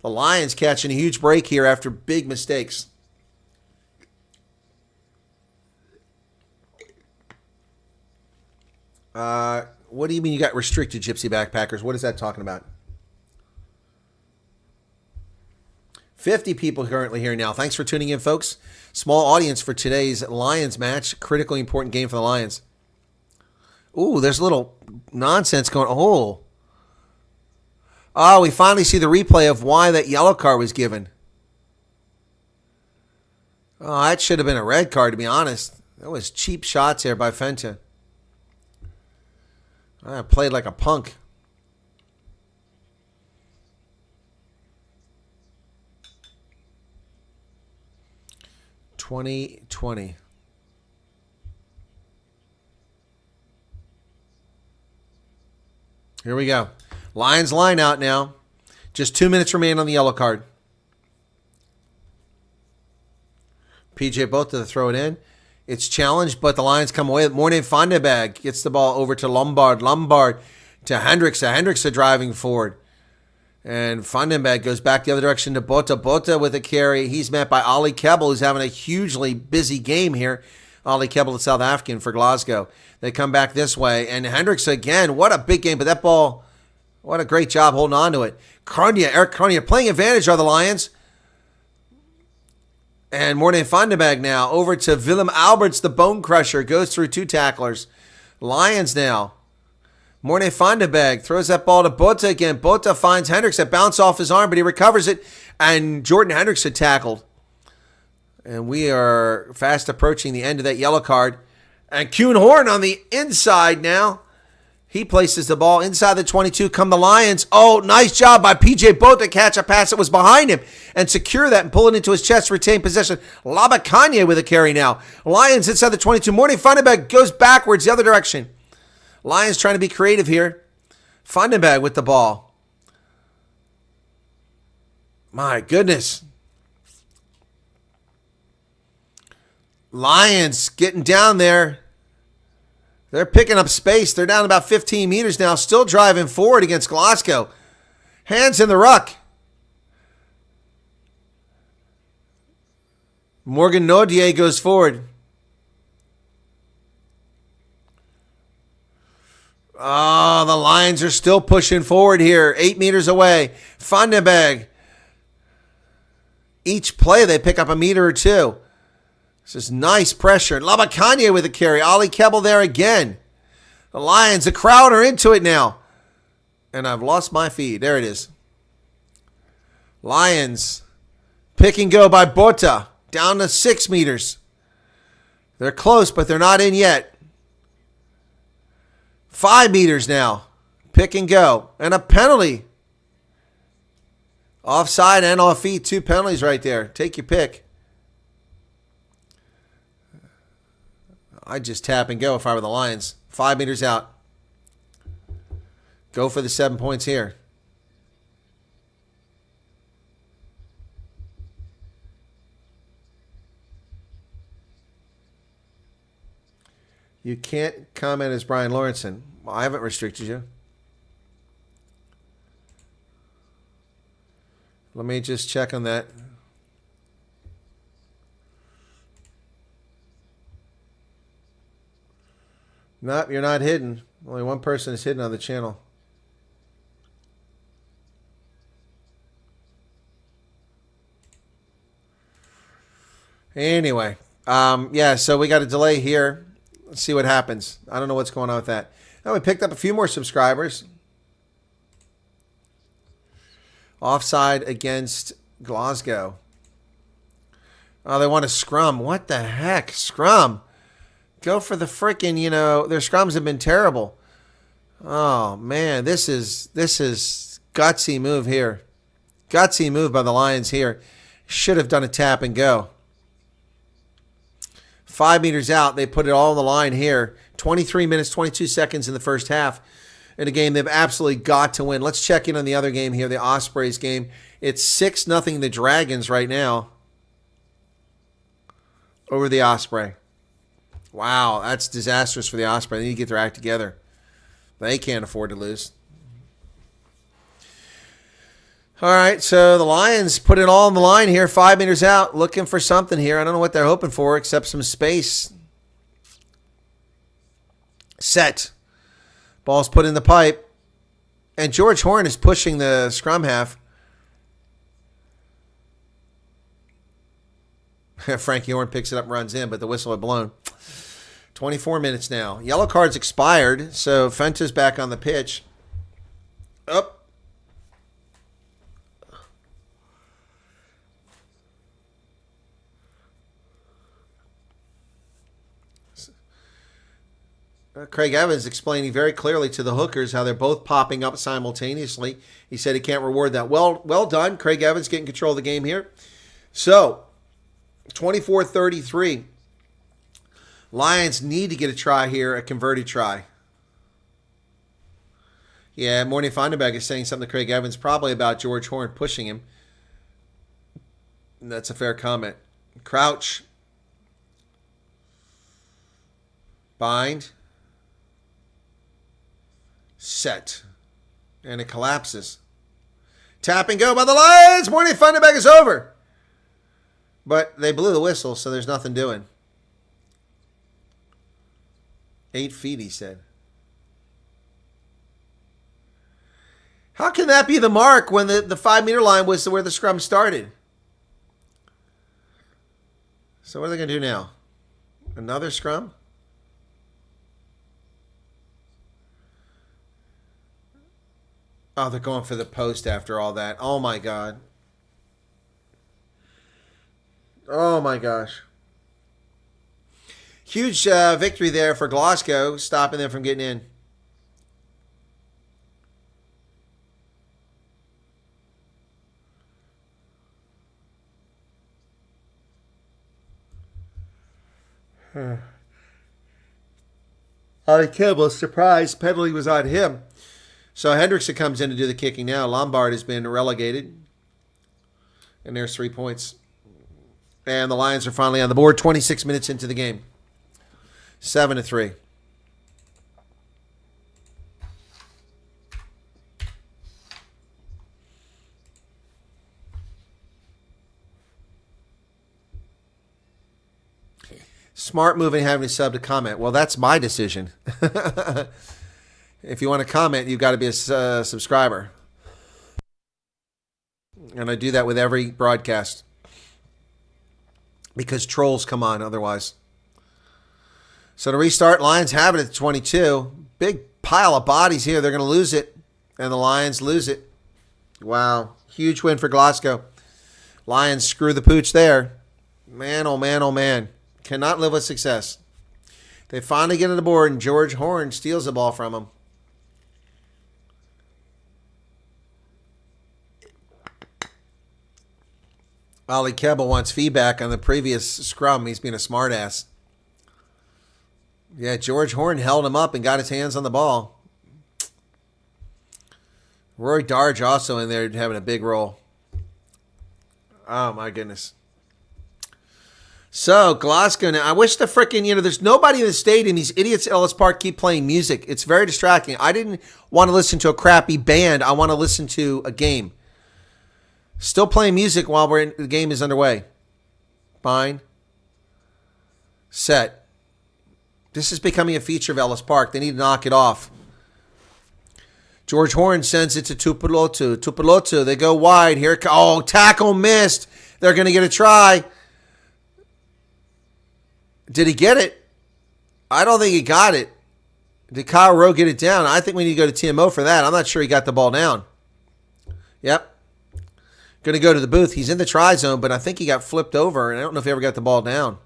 The Lions catching a huge break here after big mistakes. What do you mean you got restricted, Gypsy Backpackers? What is that talking about? 50 people currently here now. Thanks for tuning in, folks. Small audience for today's Lions match. Critically important game for the Lions. Ooh, there's a little nonsense going on. Oh, we finally see the replay of why that yellow card was given. Oh, that should have been a red card, to be honest. That was cheap shots here by Fenta. I played like a punk. (2020). Here we go. Lions line out now. Just 2 minutes remain on the yellow card. PJ Boat to throw it in. It's challenged, but the Lions come away. Morne van der Berg gets the ball over to Lombard. Lombard to Hendrickson. Hendrickson driving forward. And van den Berg goes back the other direction to Botha. Botha with a carry. He's met by Ali Kebbel, who's having a hugely busy game here. Ali Kebbel, the South African for Glasgow. They come back this way. And Hendrickson again, what a big game. But that ball, what a great job holding on to it. Eric Cronje playing advantage are the Lions. And Morne van den Berg now over to Willem Alberts, the bone crusher. Goes through two tacklers. Lions now. Morne van den Berg throws that ball to Botha again. Botha finds Hendrickson. Bounce off his arm, but he recovers it. And Jordan Hendrickson tackled. And we are fast approaching the end of that yellow card. And Kuhn Horn on the inside now. He places the ball inside the 22. Come the Lions. Oh, nice job by PJ Boat to catch a pass that was behind him and secure that and pull it into his chest, retain possession. Labakanye with a carry now. Lions inside the 22. Morne van den Berg goes backwards the other direction. Lions trying to be creative here. Van den Berg with the ball. My goodness. Lions getting down there. They're picking up space. They're down about 15 meters now, still driving forward against Glasgow. Hands in the ruck. Morgan Nodier goes forward. Oh, the Lions are still pushing forward here. 8 meters away. Van den Berg. Each play, they pick up a meter or two. This is nice pressure. Labakanye with a carry. Ali Kebbel there again. The Lions, the crowd are into it now. And I've lost my feed. There it is. Lions. Pick and go by Botha. Down to 6 meters. They're close, but they're not in yet. 5 meters now. Pick and go. And a penalty. Offside and off feet. 2 penalties right there. Take your pick. I'd just tap and go if I were the Lions. 5 meters out. Go for the 7 points here. You can't comment as Brian Lawrenson. Well, I haven't restricted you. Let me just check on that. Nope, you're not hidden. Only one person is hidden on the channel. Anyway, yeah, so we got a delay here. Let's see what happens. I don't know what's going on with that. Now we picked up a few more subscribers. Offside against Glasgow. Oh, they want a scrum. What the heck? Scrum. Go for the freaking, you know, their scrums have been terrible. Oh, man, this is gutsy move here. Gutsy move by the Lions here. Should have done a tap and go. 5 meters out, they put it all on the line here. 23 minutes, 22 seconds in the first half. In a game they've absolutely got to win. Let's check in on the other game here, the Ospreys game. It's 6-0 the Dragons right now over the Osprey. Wow, that's disastrous for the Osprey. They need to get their act together. They can't afford to lose. All right, so the Lions put it all on the line here, 5 meters out, looking for something here. I don't know what they're hoping for except some space. Set. Ball's put in the pipe. And George Horn is pushing the scrum half. Frankie Horn picks it up and runs in, but the whistle had blown. 24 minutes now. Yellow card's expired, so Fenta's back on the pitch. Up. Craig Evans explaining very clearly to the hookers how they're both popping up simultaneously. He said he can't reward that. Well done. Craig Evans getting control of the game here. So, 24-33. Lions need to get a try here, a converted try. Yeah, Morning Feinberg is saying something to Craig Evans, probably about George Horn pushing him. And that's a fair comment. Crouch. Bind. Set. And it collapses. Tap and go by the Lions. Morning Feinberg is over. But they blew the whistle, so there's nothing doing. 8 feet, he said. How can that be the mark when the 5 meter line was where the scrum started? So what are they going to do now? Another scrum? Oh, they're going for the post after all that. Oh, my God. Oh, my gosh. Huge victory there for Glasgow, stopping them from getting in. Ollie Campbell, surprised penalty was on him. So Hendrickson comes in to do the kicking now. Lombard has been relegated. And there's 3 points. And the Lions are finally on the board 26 minutes into the game. 7-3. Smart moving having a sub to comment. Well, that's my decision. If you want to comment, you've got to be a subscriber. And I do that with every broadcast. Because trolls come on otherwise. So to restart, Lions have it at 22. Big pile of bodies here. They're going to lose it. And the Lions lose it. Wow. Huge win for Glasgow. Lions screw the pooch there. Man, oh man, oh man. Cannot live with success. They finally get on the board and George Horn steals the ball from them. Ollie Kebble wants feedback on the previous scrum. He's being a smartass. Yeah, George Horn held him up and got his hands on the ball. Rory Darge also in there having a big role. Oh, my goodness. So, Glasgow now. I wish the frickin', there's nobody in the stadium. These idiots at Ellis Park keep playing music. It's very distracting. I didn't want to listen to a crappy band. I want to listen to a game. Still playing music while the game is underway. Fine. Set. This is becoming a feature of Ellis Park. They need to knock it off. George Horn sends it to Tupulotu. Tupulotu, they go wide. Here, tackle missed. They're going to get a try. Did he get it? I don't think he got it. Did Kyle Rowe get it down? I think we need to go to TMO for that. I'm not sure he got the ball down. Yep. Going to go to the booth. He's in the try zone, but I think he got flipped over, and I don't know if he ever got the ball down.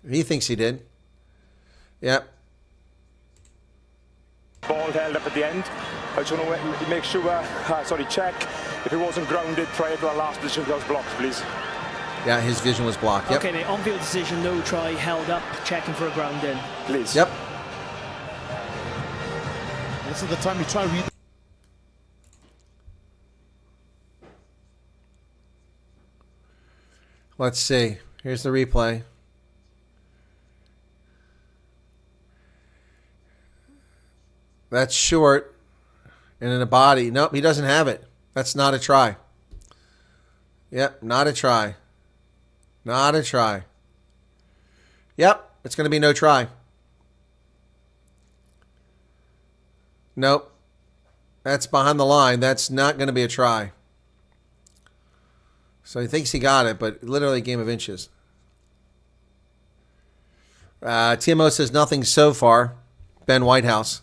He thinks he did. Yep. Ball held up at the end. I just want to make sure, check if it wasn't grounded prior to our last position that was blocked, please. Yeah, his vision was blocked. Yep. Okay, mate, on-field decision, no try, held up, checking for a ground in. Please. Yep. This is the time you try and read. Let's see. Here's the replay. That's short. And in a body. Nope, he doesn't have it. That's not a try. Yep, not a try. Not a try. Yep, it's going to be no try. Nope. That's behind the line. That's not going to be a try. So he thinks he got it, but literally a game of inches. TMO says nothing so far. Ben Whitehouse.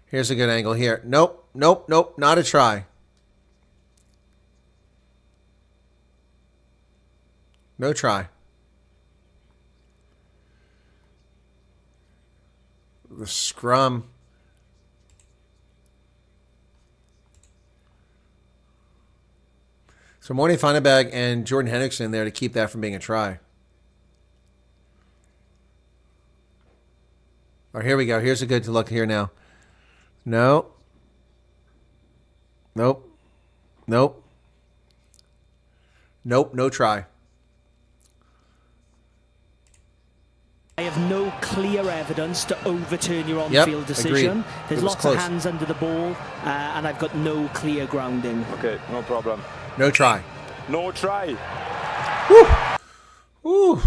Here's a good angle here. Nope, nope, nope, not a try. No try. The scrum. So Morney Feinberg and Jordan Henriksen in there to keep that from being a try. Oh, here we go. Here's a good look here now. No. Nope. Nope. Nope. No try. I have no clear evidence to overturn your on-field decision. Agreed. There's lots of hands under the ball, and I've got no clear grounding. Okay, no problem. No try. No try. Woo! Woo!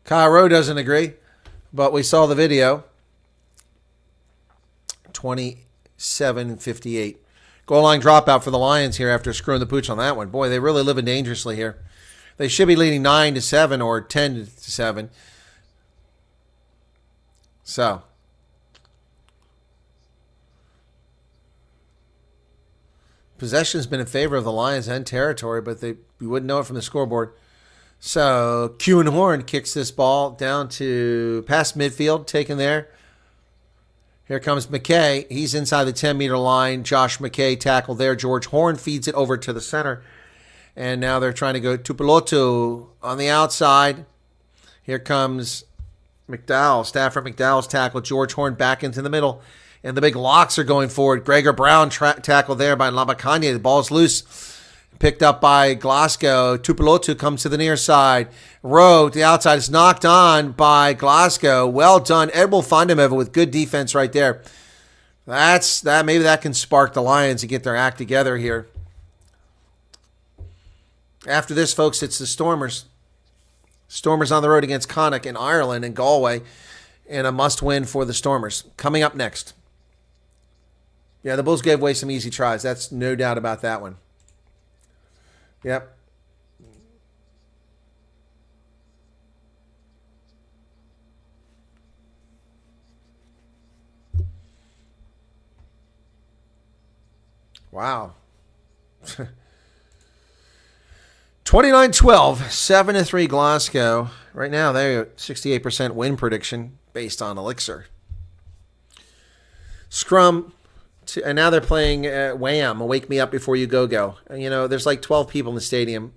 Kyle Rowe doesn't agree, but we saw the video. 27-58. Goal line dropout for the Lions here after screwing the pooch on that one. Boy, they really living dangerously here. They should be leading 9-7 or 10-7. So, possession's been in favor of the Lions and territory, but you wouldn't know it from the scoreboard. So, Kewen Horn kicks this ball down to past midfield, taken there. Here comes McKay. He's inside the 10-meter line. Josh McKay tackled there. George Horn feeds it over to the center. And now they're trying to go Tupulotu on the outside. Here comes McDowell. Stafford McDowell's tackle. George Horn back into the middle. And the big locks are going forward. Gregor Brown tackled there by Labakanye. The ball's loose. Picked up by Glasgow. Tupulotu comes to the near side. Rowe to the outside is knocked on by Glasgow. Well done. Edwin Fundamental with good defense right there. Maybe that can spark the Lions to get their act together here. After this, folks, it's the Stormers. Stormers on the road against Connacht in Ireland and Galway, and a must-win for the Stormers. Coming up next. Yeah, the Bulls gave away some easy tries. That's no doubt about that one. Yep. Wow. 29-12, 7-3 Glasgow. Right now, they're at 68% win prediction based on Elixir. Scrum, and now they're playing Wham, Wake Me Up Before You Go. There's like 12 people in the stadium.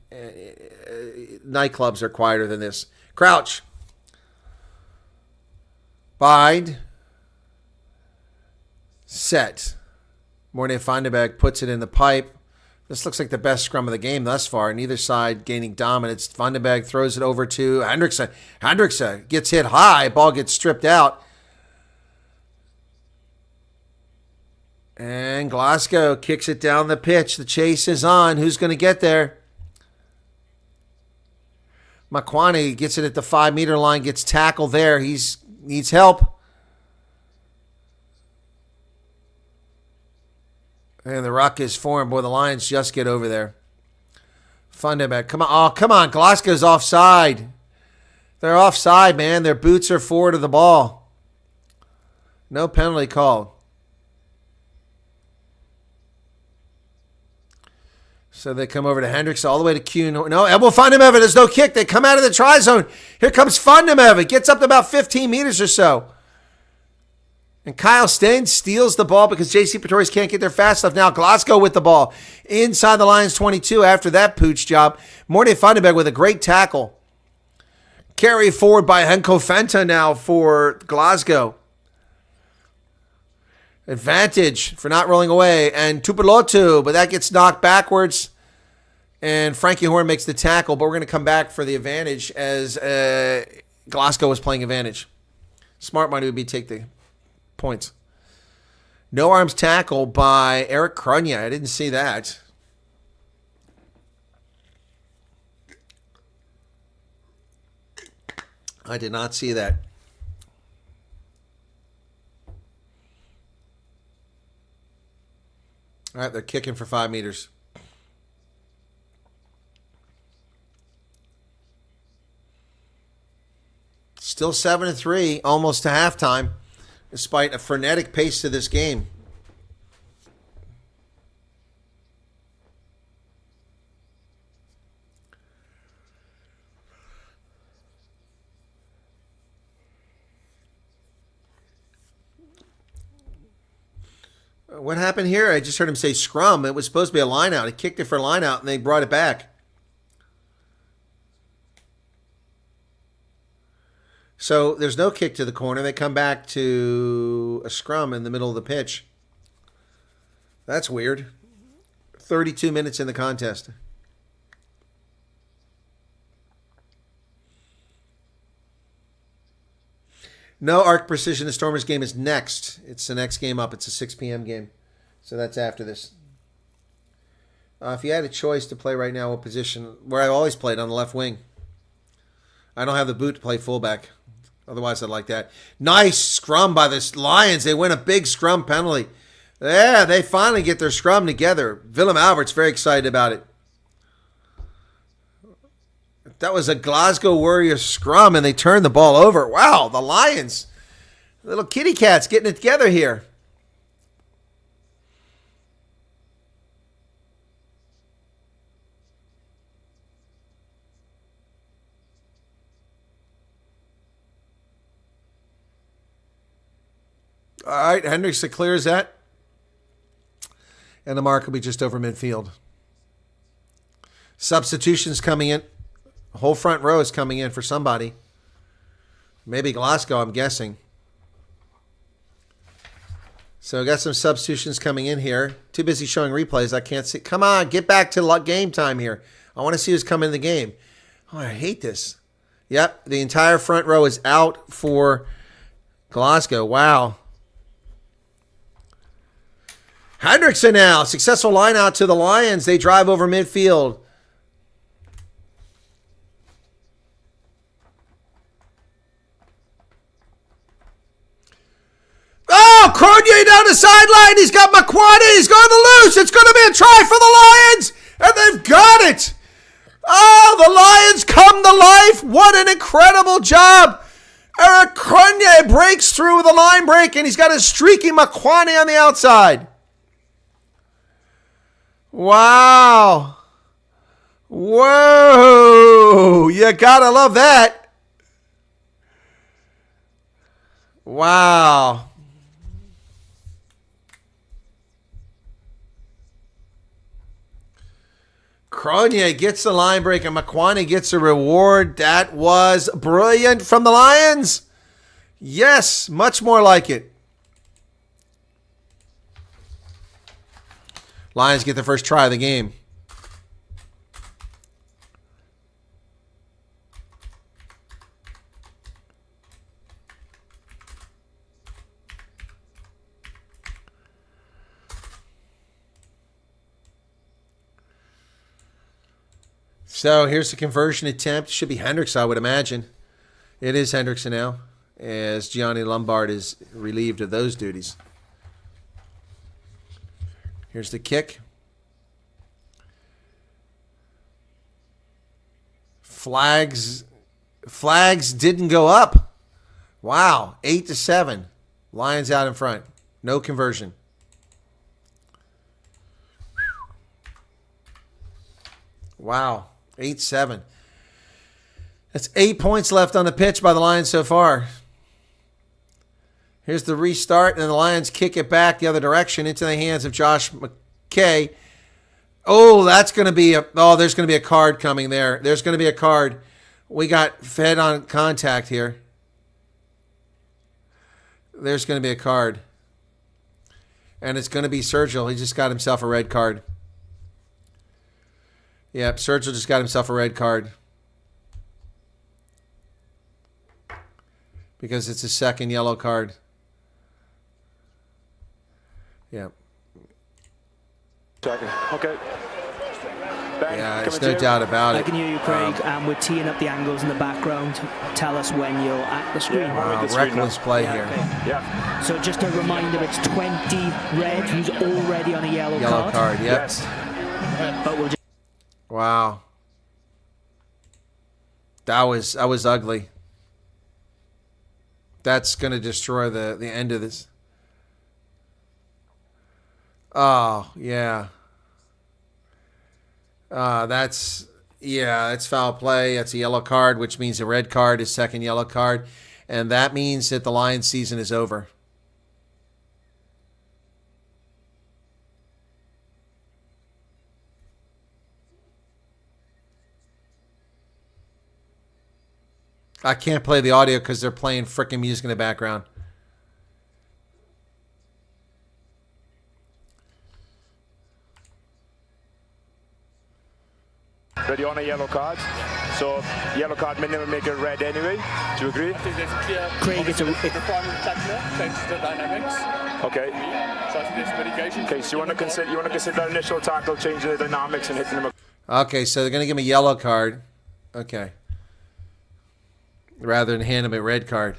Nightclubs are quieter than this. Crouch. Bide. Set. Mornay Vandenberg puts it in the pipe. This looks like the best scrum of the game thus far. Neither side gaining dominance. Vandenberg throws it over to Hendrickson. Hendrickson gets hit high. Ball gets stripped out. And Glasgow kicks it down the pitch. The chase is on. Who's going to get there? Makwane gets it at the 5-meter line. Gets tackled there. He needs help. And the ruck is formed. Boy, the Lions just get over there. Vandenberg. Come on. Oh, come on. Glasgow's offside. They're offside, man. Their boots are forward of the ball. No penalty called. So they come over to Hendricks all the way to Kuhn. No, Elbow Vandenberg. There's no kick. They come out of the try zone. Here comes Vandenberg. Gets up to about 15 meters or so. And Kyle Steen steals the ball because JC Pretorius can't get there fast enough. Now Glasgow with the ball inside the Lions 22 after that pooch job. Mornay Vandenberg with a great tackle. Carry forward by Henko Fenta now for Glasgow. Advantage for not rolling away. And Tupelotu, but that gets knocked backwards. And Frankie Horn makes the tackle, but we're going to come back for the advantage as Glasgow was playing advantage. Smart money would be take the points. No arms tackle by Eric Cronje. I didn't see that. I did not see that. All right, they're kicking for 5 meters. Still 7-3, almost to halftime. Despite a frenetic pace to this game. What happened here? I just heard him say scrum. It was supposed to be a line out. He kicked it for a line out and they brought it back. So there's no kick to the corner. They come back to a scrum in the middle of the pitch. That's weird. 32 minutes in the contest. No Arc Precision. The Stormers game is next. It's the next game up. It's a 6 p.m. game. So that's after this. If you had a choice to play right now, what position? Where I've always played, on the left wing. I don't have the boot to play fullback. Otherwise, I'd like that. Nice scrum by the Lions. They win a big scrum penalty. Yeah, they finally get their scrum together. Willem Albert's very excited about it. That was a Glasgow Warriors scrum, and they turned the ball over. Wow, the Lions. Little kitty cats getting it together here. All right, Hendrickson clears that. And the mark will be just over midfield. Substitutions coming in. The whole front row is coming in for somebody. Maybe Glasgow, I'm guessing. So I got some substitutions coming in here. Too busy showing replays. I can't see. Come on, get back to game time here. I want to see who's coming in the game. Oh, I hate this. Yep, the entire front row is out for Glasgow. Wow. Hendrickson now. Successful line out to the Lions. They drive over midfield. Oh, Cronje down the sideline. He's got Makwane. He's going to loose. It's going to be a try for the Lions. And they've got it. Oh, the Lions come to life. What an incredible job. Eric Cronje breaks through with a line break, and he's got a streaky Makwane on the outside. Wow. Whoa. You gotta love that. Wow. Cronje gets the line break and Makwane gets a reward. That was brilliant from the Lions. Yes, much more like it. Lions get their first try of the game. So here's the conversion attempt. Should be Hendricks, I would imagine. It is Hendrickson now, as Gianni Lombard is relieved of those duties. Here's the kick. Flags didn't go up. Wow, 8-7. Lions out in front. No conversion. Wow, 8-7. That's 8 points left on the pitch by the Lions so far. Here's the restart, and the Lions kick it back the other direction into the hands of Josh McKay. Oh, there's going to be a card coming there. There's going to be a card. We got fed on contact here. There's going to be a card. And it's going to be Sergio. He just got himself a red card. Yep, Sergio just got himself a red card. Because it's his second yellow card. Yep. Okay. Ben, yeah, there's no doubt about it. I can hear you, Craig, and we're teeing up the angles in the background. Tell us when you're at the screen. Wow, reckless play here. Okay. Yeah. So just a reminder, it's 20 red, who's already on a yellow card. Yellow card, yep. Yes. But we'll just... Wow. That was ugly. That's going to destroy the end of this. Oh, yeah. That's foul play. That's a yellow card, which means a red card is second yellow card. And that means that the Lions season is over. I can't play the audio because they're playing frickin' music in the background. Ready on a yellow card. So yellow card minimum make it red anyway. Do you agree? I think there's a clear... Craig, it's a... The final tackler changes the dynamics. Okay. So I think there's mitigation. Okay, so you want to consider that initial tackle, change the dynamics and hitting them. Okay, so they're going to give him a yellow card. Okay. Rather than hand him a red card.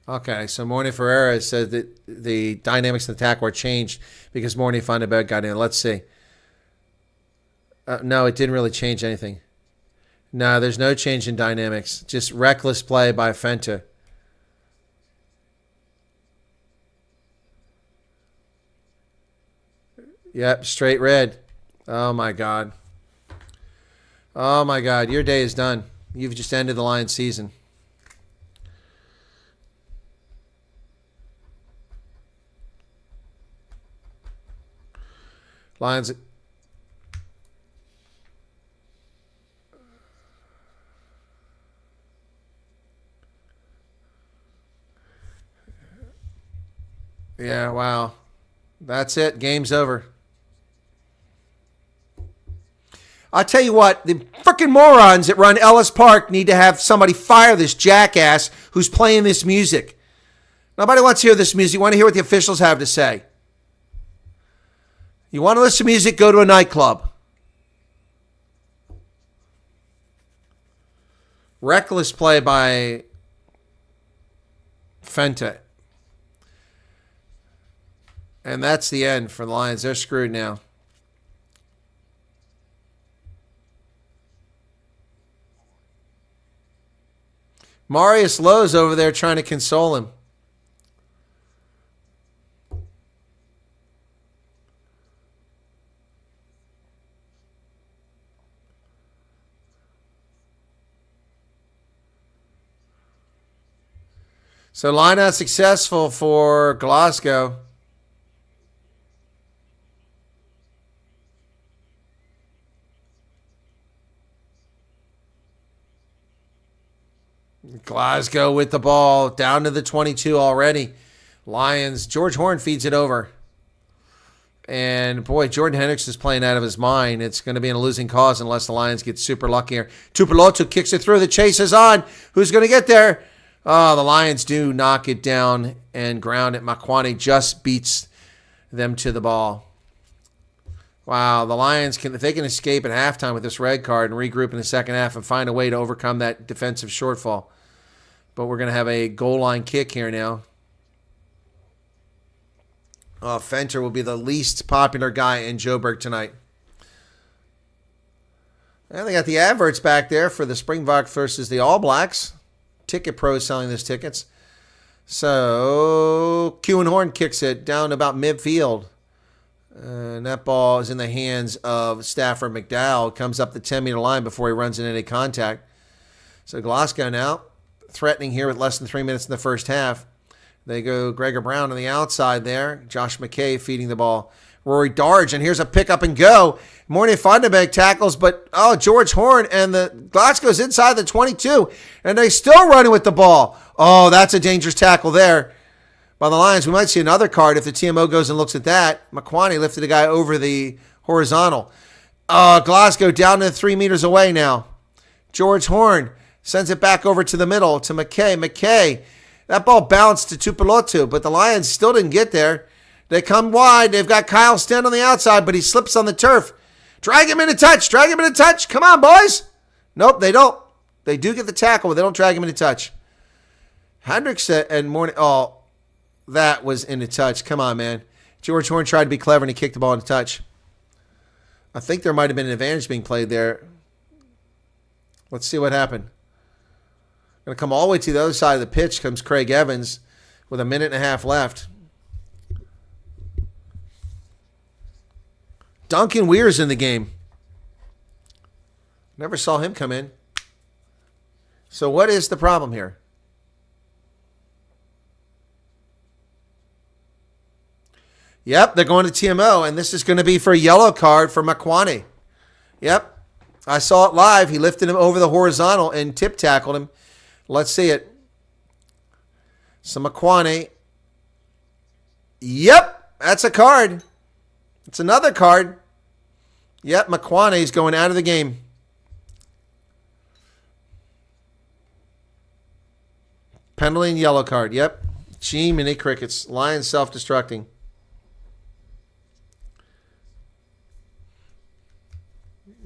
Okay, so Morny Ferreira said that the dynamics of the tackle were changed because Morny Funderberg got in. Let's see. No, it didn't really change anything. No, there's no change in dynamics. Just reckless play by Fenta. Yep, straight red. Oh, my God. Oh, my God. Your day is done. You've just ended the Lions season. Lions. Yeah, wow. That's it. Game's over. I'll tell you what, the frickin' morons that run Ellis Park need to have somebody fire this jackass who's playing this music. Nobody wants to hear this music. You want to hear what the officials have to say. You want to listen to music, go to a nightclub. Reckless play by Fenta. And that's the end for the Lions. They're screwed now. Marius Lowe's over there trying to console him. So line out successful for Glasgow. Glasgow with the ball. Down to the 22 already. Lions. George Horn feeds it over. And, boy, Jordan Hendricks is playing out of his mind. It's going to be in a losing cause unless the Lions get super lucky here. Tupelotu kicks it through. The chase is on. Who's going to get there? Oh, the Lions do knock it down and ground it. Makwane just beats them to the ball. Wow, the Lions, if they can escape at halftime with this red card and regroup in the second half and find a way to overcome that defensive shortfall. But we're going to have a goal line kick here now. Fenter will be the least popular guy in Joburg tonight. And they got the adverts back there for the Springbok versus the All Blacks. Ticket Pro selling these tickets. So, Horn kicks it down about midfield. And that ball is in the hands of Stafford McDowell. Comes up the 10-meter line before he runs into any contact. So, Glasgow now threatening here with less than 3 minutes in the first half. They go Gregor Brown on the outside there. Josh McKay feeding the ball. Rory Darge, and here's a pick up and go. Mornay Vandenberg tackles, but George Horn and the Glasgow's inside the 22, and they still running with the ball. Oh, that's a dangerous tackle there by the Lions. We might see another card if the TMO goes and looks at that. Makwane lifted a guy over the horizontal. Glasgow down to 3 meters away now. George Horn sends it back over to the middle to McKay. McKay, that ball bounced to Tupelotu, but the Lions still didn't get there. They come wide. They've got Kyle Stent on the outside, but he slips on the turf. Drag him into touch. Drag him into touch. Come on, boys. Nope, they don't. They do get the tackle, but they don't drag him into touch. Hendricks and Mornay. Oh, that was into touch. Come on, man. George Horn tried to be clever, and he kicked the ball into touch. I think there might have been an advantage being played there. Let's see what happened. Going to come all the way to the other side of the pitch comes Craig Evans with a minute and a half left. Duncan Weir's in the game. Never saw him come in. So what is the problem here? Yep, they're going to TMO, and this is going to be for a yellow card for Makwane. Yep, I saw it live. He lifted him over the horizontal and tip tackled him. Let's see it. So Makwane. Yep, that's a card. It's another card. Yep, Makwane's going out of the game. Penalty and yellow card. Yep. Gee, mini crickets. Lions self-destructing.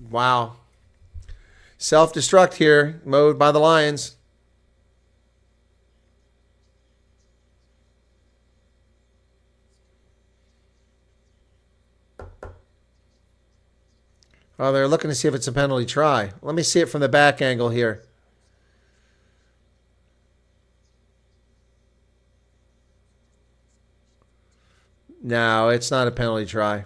Wow. Self-destruct here. Mode by the Lions. Oh, they're looking to see if it's a penalty try. Let me see it from the back angle here. No, it's not a penalty try.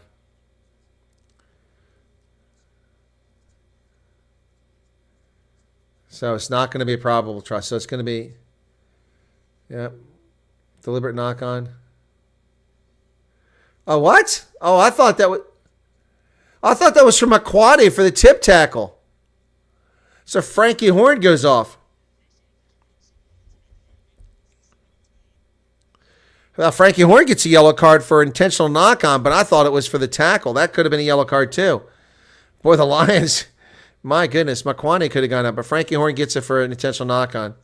So it's not going to be a probable try. So it's going to be, yep, deliberate knock on. Oh, what? Oh, I thought that was from Makwane for the tip tackle. So Frankie Horn goes off. Well, Frankie Horn gets a yellow card for intentional knock-on, but I thought it was for the tackle. That could have been a yellow card too. Boy, the Lions, my goodness, Makwane could have gone up, but Frankie Horn gets it for an intentional knock-on.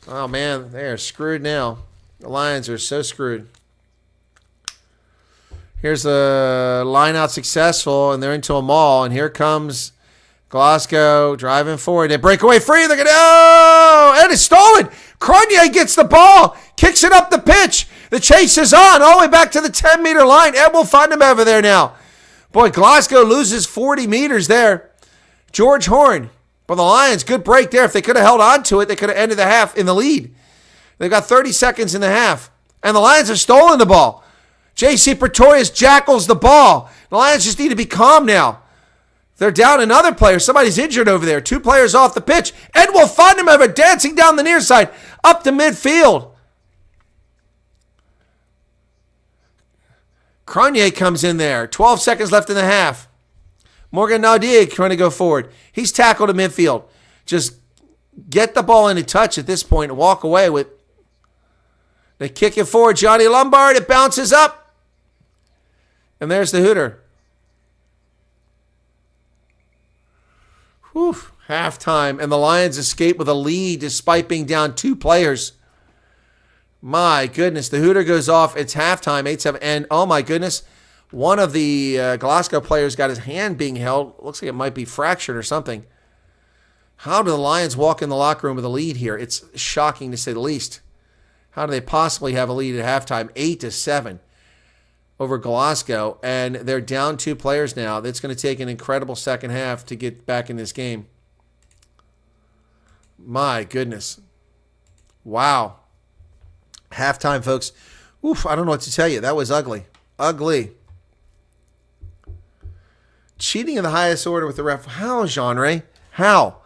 Oh, man, they are screwed now. The Lions are so screwed. Here's the line out successful, and they're into a maul, and here comes Glasgow driving forward. They break away free. They're going to, oh, and it's stolen. Cronje gets the ball, kicks it up the pitch. The chase is on all the way back to the 10-meter line. Ed will find him over there now. Boy, Glasgow loses 40 meters there. George Horn. But the Lions, good break there. If they could have held on to it, they could have ended the half in the lead. They've got 30 seconds in the half. And the Lions have stolen the ball. J.C. Pretorius jackals the ball. The Lions just need to be calm now. They're down another player. Somebody's injured over there. 2 players off the pitch. Ed will find him over dancing down the near side. Up to midfield. Cronje comes in there. 12 seconds left in the half. Morgan Naudier trying to go forward. He's tackled in midfield. Just get the ball into touch at this point and walk away with. They kick it forward. Johnny Lombard. It bounces up. And there's the hooter. Whew. Halftime. And the Lions escape with a lead despite being down 2 players. My goodness. The hooter goes off. It's halftime. 8-7. And oh my goodness. One of the Glasgow players got his hand being held. Looks like it might be fractured or something. How do the Lions walk in the locker room with a lead here? It's shocking to say the least. How do they possibly have a lead at halftime? 8-7 over Glasgow. And they're down 2 players now. It's going to take an incredible second half to get back in this game. My goodness. Wow. Halftime, folks. Oof, I don't know what to tell you. That was ugly. Ugly. Cheating of the highest order with the ref. How, Jean-Ray? How?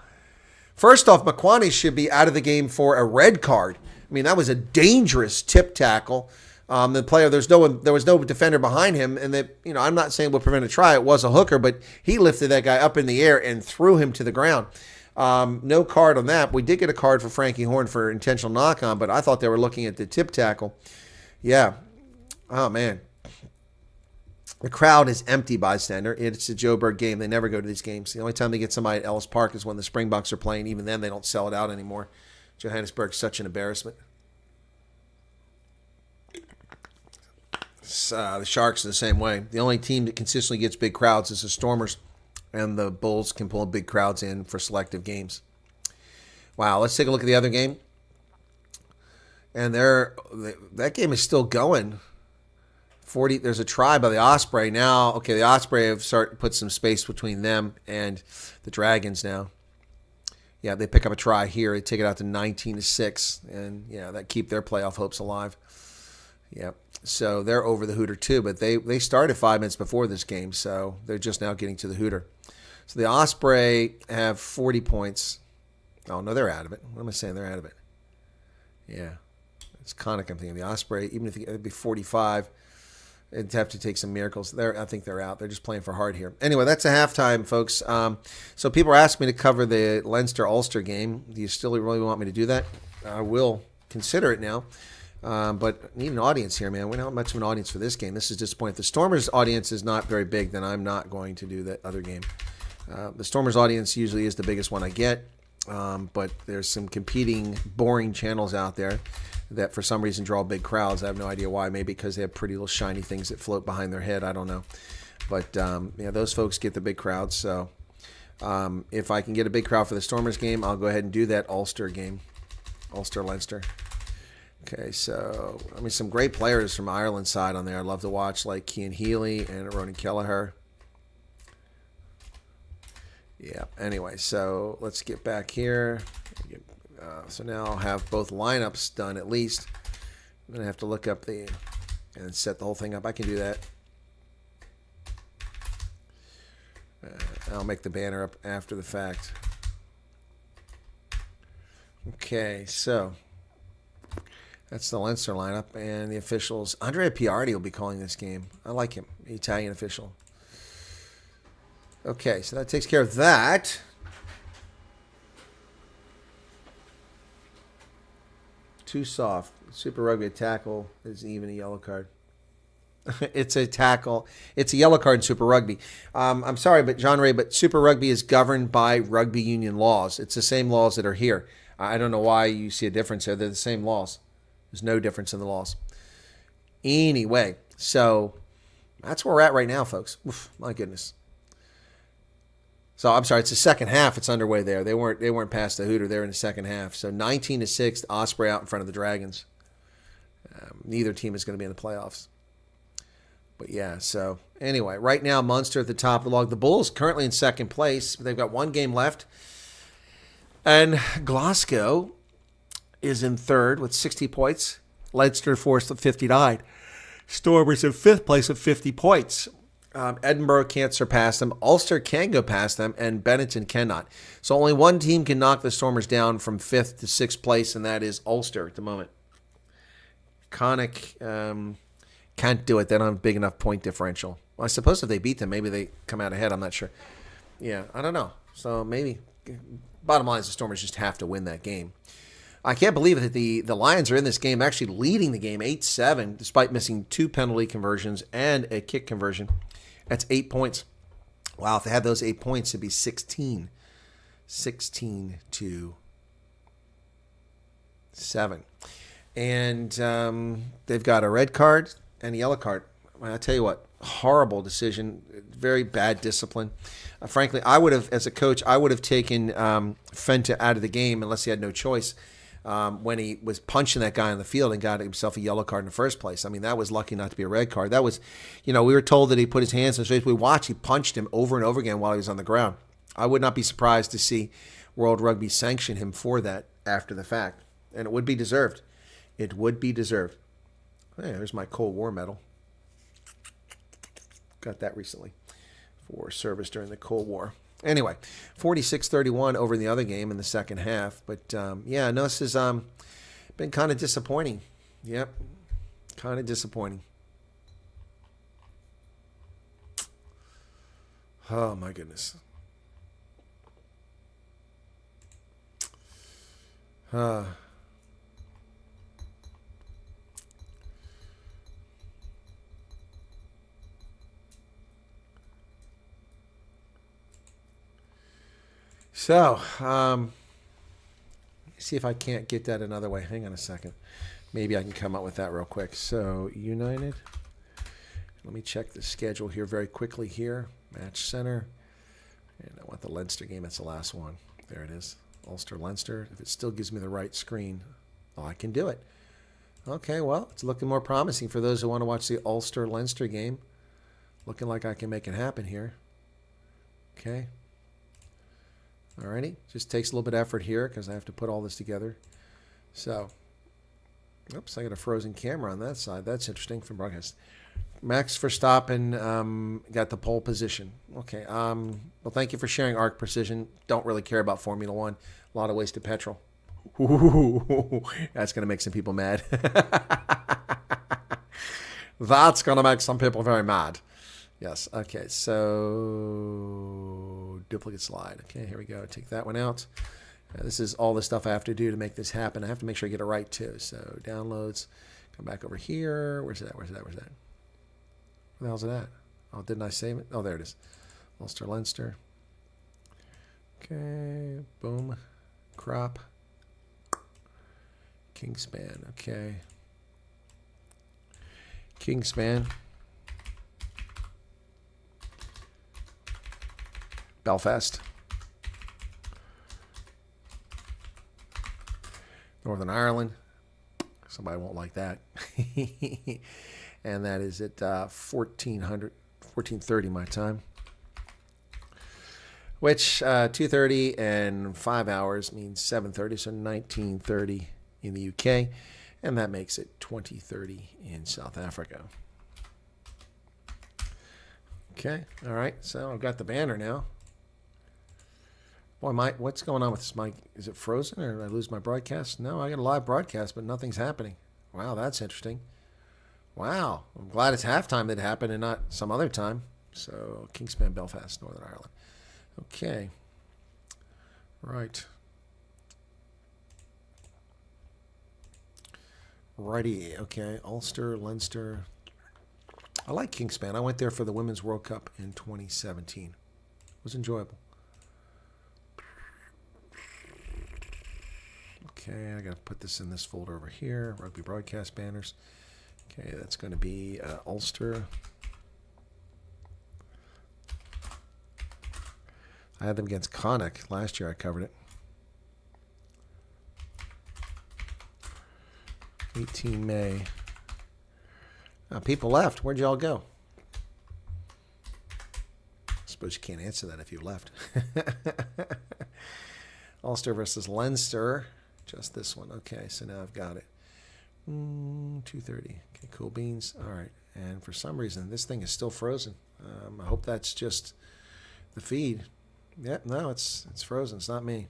First off, McQuaney should be out of the game for a red card. I mean, that was a dangerous tip tackle. The player, there was no defender behind him, and that, I'm not saying we'll prevent a try. It was a hooker, but he lifted that guy up in the air and threw him to the ground. No card on that. We did get a card for Frankie Horn for intentional knock-on, but I thought they were looking at the tip tackle. Yeah. Oh, man. The crowd is empty, bystander. It's a Joburg game. They never go to these games. The only time they get somebody at Ellis Park is when the Springboks are playing. Even then, they don't sell it out anymore. Johannesburg's such an embarrassment. The Sharks are the same way. The only team that consistently gets big crowds is the Stormers, and the Bulls can pull big crowds in for selective games. Wow, let's take a look at the other game. And that game is still going. There's a try by the Osprey now. Okay, the Osprey have put some space between them and the Dragons now. Yeah, they pick up a try here. They take it out to 19-6, and that keep their playoff hopes alive. Yeah, so they're over the hooter too, but they started 5 minutes before this game, so they're just now getting to the hooter. So the Osprey have 40 points. Oh no, they're out of it. What am I saying? They're out of it. Yeah, it's Connick. I'm thinking the Osprey. Even if it'd be 45. It'd have to take some miracles. I think they're out. They're just playing for hard here. Anyway, that's a halftime, folks. So people are asking me to cover the Leinster-Ulster game. Do you still really want me to do that? I will consider it now. But I need an audience here, man. We don't have much of an audience for this game. This is disappointing. If the Stormers' audience is not very big, then I'm not going to do that other game. The Stormers' audience usually is the biggest one I get. But there's some competing, boring channels out there that for some reason draw big crowds. I have no idea why. Maybe because they have pretty little shiny things that float behind their head. I don't know. But, those folks get the big crowds. So if I can get a big crowd for the Stormers game, I'll go ahead and do that Ulster game. Ulster-Leinster. Okay, so, some great players from Ireland's side on there I'd love to watch, like Cian Healy and Ronan Kelleher. Yeah, anyway, so let's get back here. So now I'll have both lineups done at least. I'm going to have to look up and set the whole thing up. I can do that. I'll make the banner up after the fact. Okay, so that's the Leinster lineup. And the officials, Andrea Piardi will be calling this game. I like him, the Italian official. Okay, so that takes care of that. Too soft. Super Rugby, a tackle is even a yellow card. It's a tackle. It's a yellow card in Super Rugby. I'm sorry, but John Ray, but Super Rugby is governed by rugby union laws. It's the same laws that are here. I don't know why you see a difference there. They're the same laws. There's no difference in the laws. Anyway, so that's where we're at right now, folks. Oof, my goodness. So I'm sorry, it's the second half. It's underway there. They weren't past the hooter. They're in the second half. So 19-6, Osprey out in front of the Dragons. Neither team is going to be in the playoffs. But yeah, so anyway, right now Munster at the top of the log. The Bulls currently in second place. They've got one game left. And Glasgow is in third with 60 points. Leinster fourth with 59. Stormers in fifth place with 50 points. Edinburgh can't surpass them. Ulster can go past them, and Benetton cannot. So only one team can knock the Stormers down from 5th to 6th place, and that is Ulster at the moment. Connick can't do it. They don't have a big enough point differential. Well, I suppose if they beat them, maybe they come out ahead. I'm not sure. Yeah, I don't know. So maybe. Bottom line is the Stormers just have to win that game. I can't believe that the Lions are in this game, actually leading the game 8-7, despite missing 2 penalty conversions and a kick conversion. That's 8 points. Wow, if they had those 8 points, it'd be 16. 16-7. And they've got a red card and a yellow card. I tell you what, horrible decision, very bad discipline. Frankly, I would have, as a coach, I would have taken Fenta out of the game unless he had no choice when he was punching that guy on the field and got himself a yellow card in the first place. I mean, that was lucky not to be a red card. That was, we were told that he put his hands in his face. We watched, he punched him over and over again while he was on the ground. I would not be surprised to see World Rugby sanction him for that after the fact. And it would be deserved. It would be deserved. Hey, there's my Cold War medal. Got that recently for service during the Cold War. Anyway, 46-31 over in the other game in the second half. But, this has been kind of disappointing. Yep, kind of disappointing. Oh, my goodness. So, see if I can't get that another way. Hang on a second. Maybe I can come up with that real quick. So, United. Let me check the schedule here very quickly here. Match center. And I want the Leinster game. That's the last one. There it is. Ulster-Leinster. If it still gives me the right screen, I can do it. Okay, well, it's looking more promising for those who want to watch the Ulster-Leinster game. Looking like I can make it happen here. Okay. Alrighty, just takes a little bit of effort here because I have to put all this together. So, oops, I got a frozen camera on that side. That's interesting from broadcast. Max Verstappen got the pole position. Okay, well, thank you for sharing Arc Precision. Don't really care about Formula One. A lot of wasted petrol. Ooh, that's going to make some people mad. That's going to make some people very mad. Yes, okay, so duplicate slide. Okay, here we go. Take that one out. This is all the stuff I have to do to make this happen. I have to make sure I get it right, too. So downloads, come back over here. Where's that? Where the hell's it at? Oh, didn't I save it? Oh, there it is. Ulster-Leinster. Okay, boom. Crop. Kingspan, okay. Kingspan. Belfast. Northern Ireland. Somebody won't like that. And that is at 1430 my time. Which 2:30 and 5 hours means 7:30, so 19:30 in the UK. And that makes it 20:30 in South Africa. Okay, all right, so I've got the banner now. Boy, what's going on with this mic? Is it frozen or did I lose my broadcast? No, I got a live broadcast, but nothing's happening. Wow, that's interesting. Wow, I'm glad it's halftime that happened and not some other time. So, Kingspan, Belfast, Northern Ireland. Okay. Right. Righty. Okay, Ulster, Leinster. I like Kingspan. I went there for the Women's World Cup in 2017. It was enjoyable. Okay, I got to put this in this folder over here. Rugby broadcast banners. Okay, that's going to be Ulster. I had them against Connacht last year. I covered it. 18 May. People left. Where'd y'all go? I suppose you can't answer that if you left. Ulster versus Leinster. Just this one. Okay, so now I've got it. 2:30. Okay, cool beans. All right. And for some reason, this thing is still frozen. I hope that's just the feed. Yep, no, it's frozen. It's not me.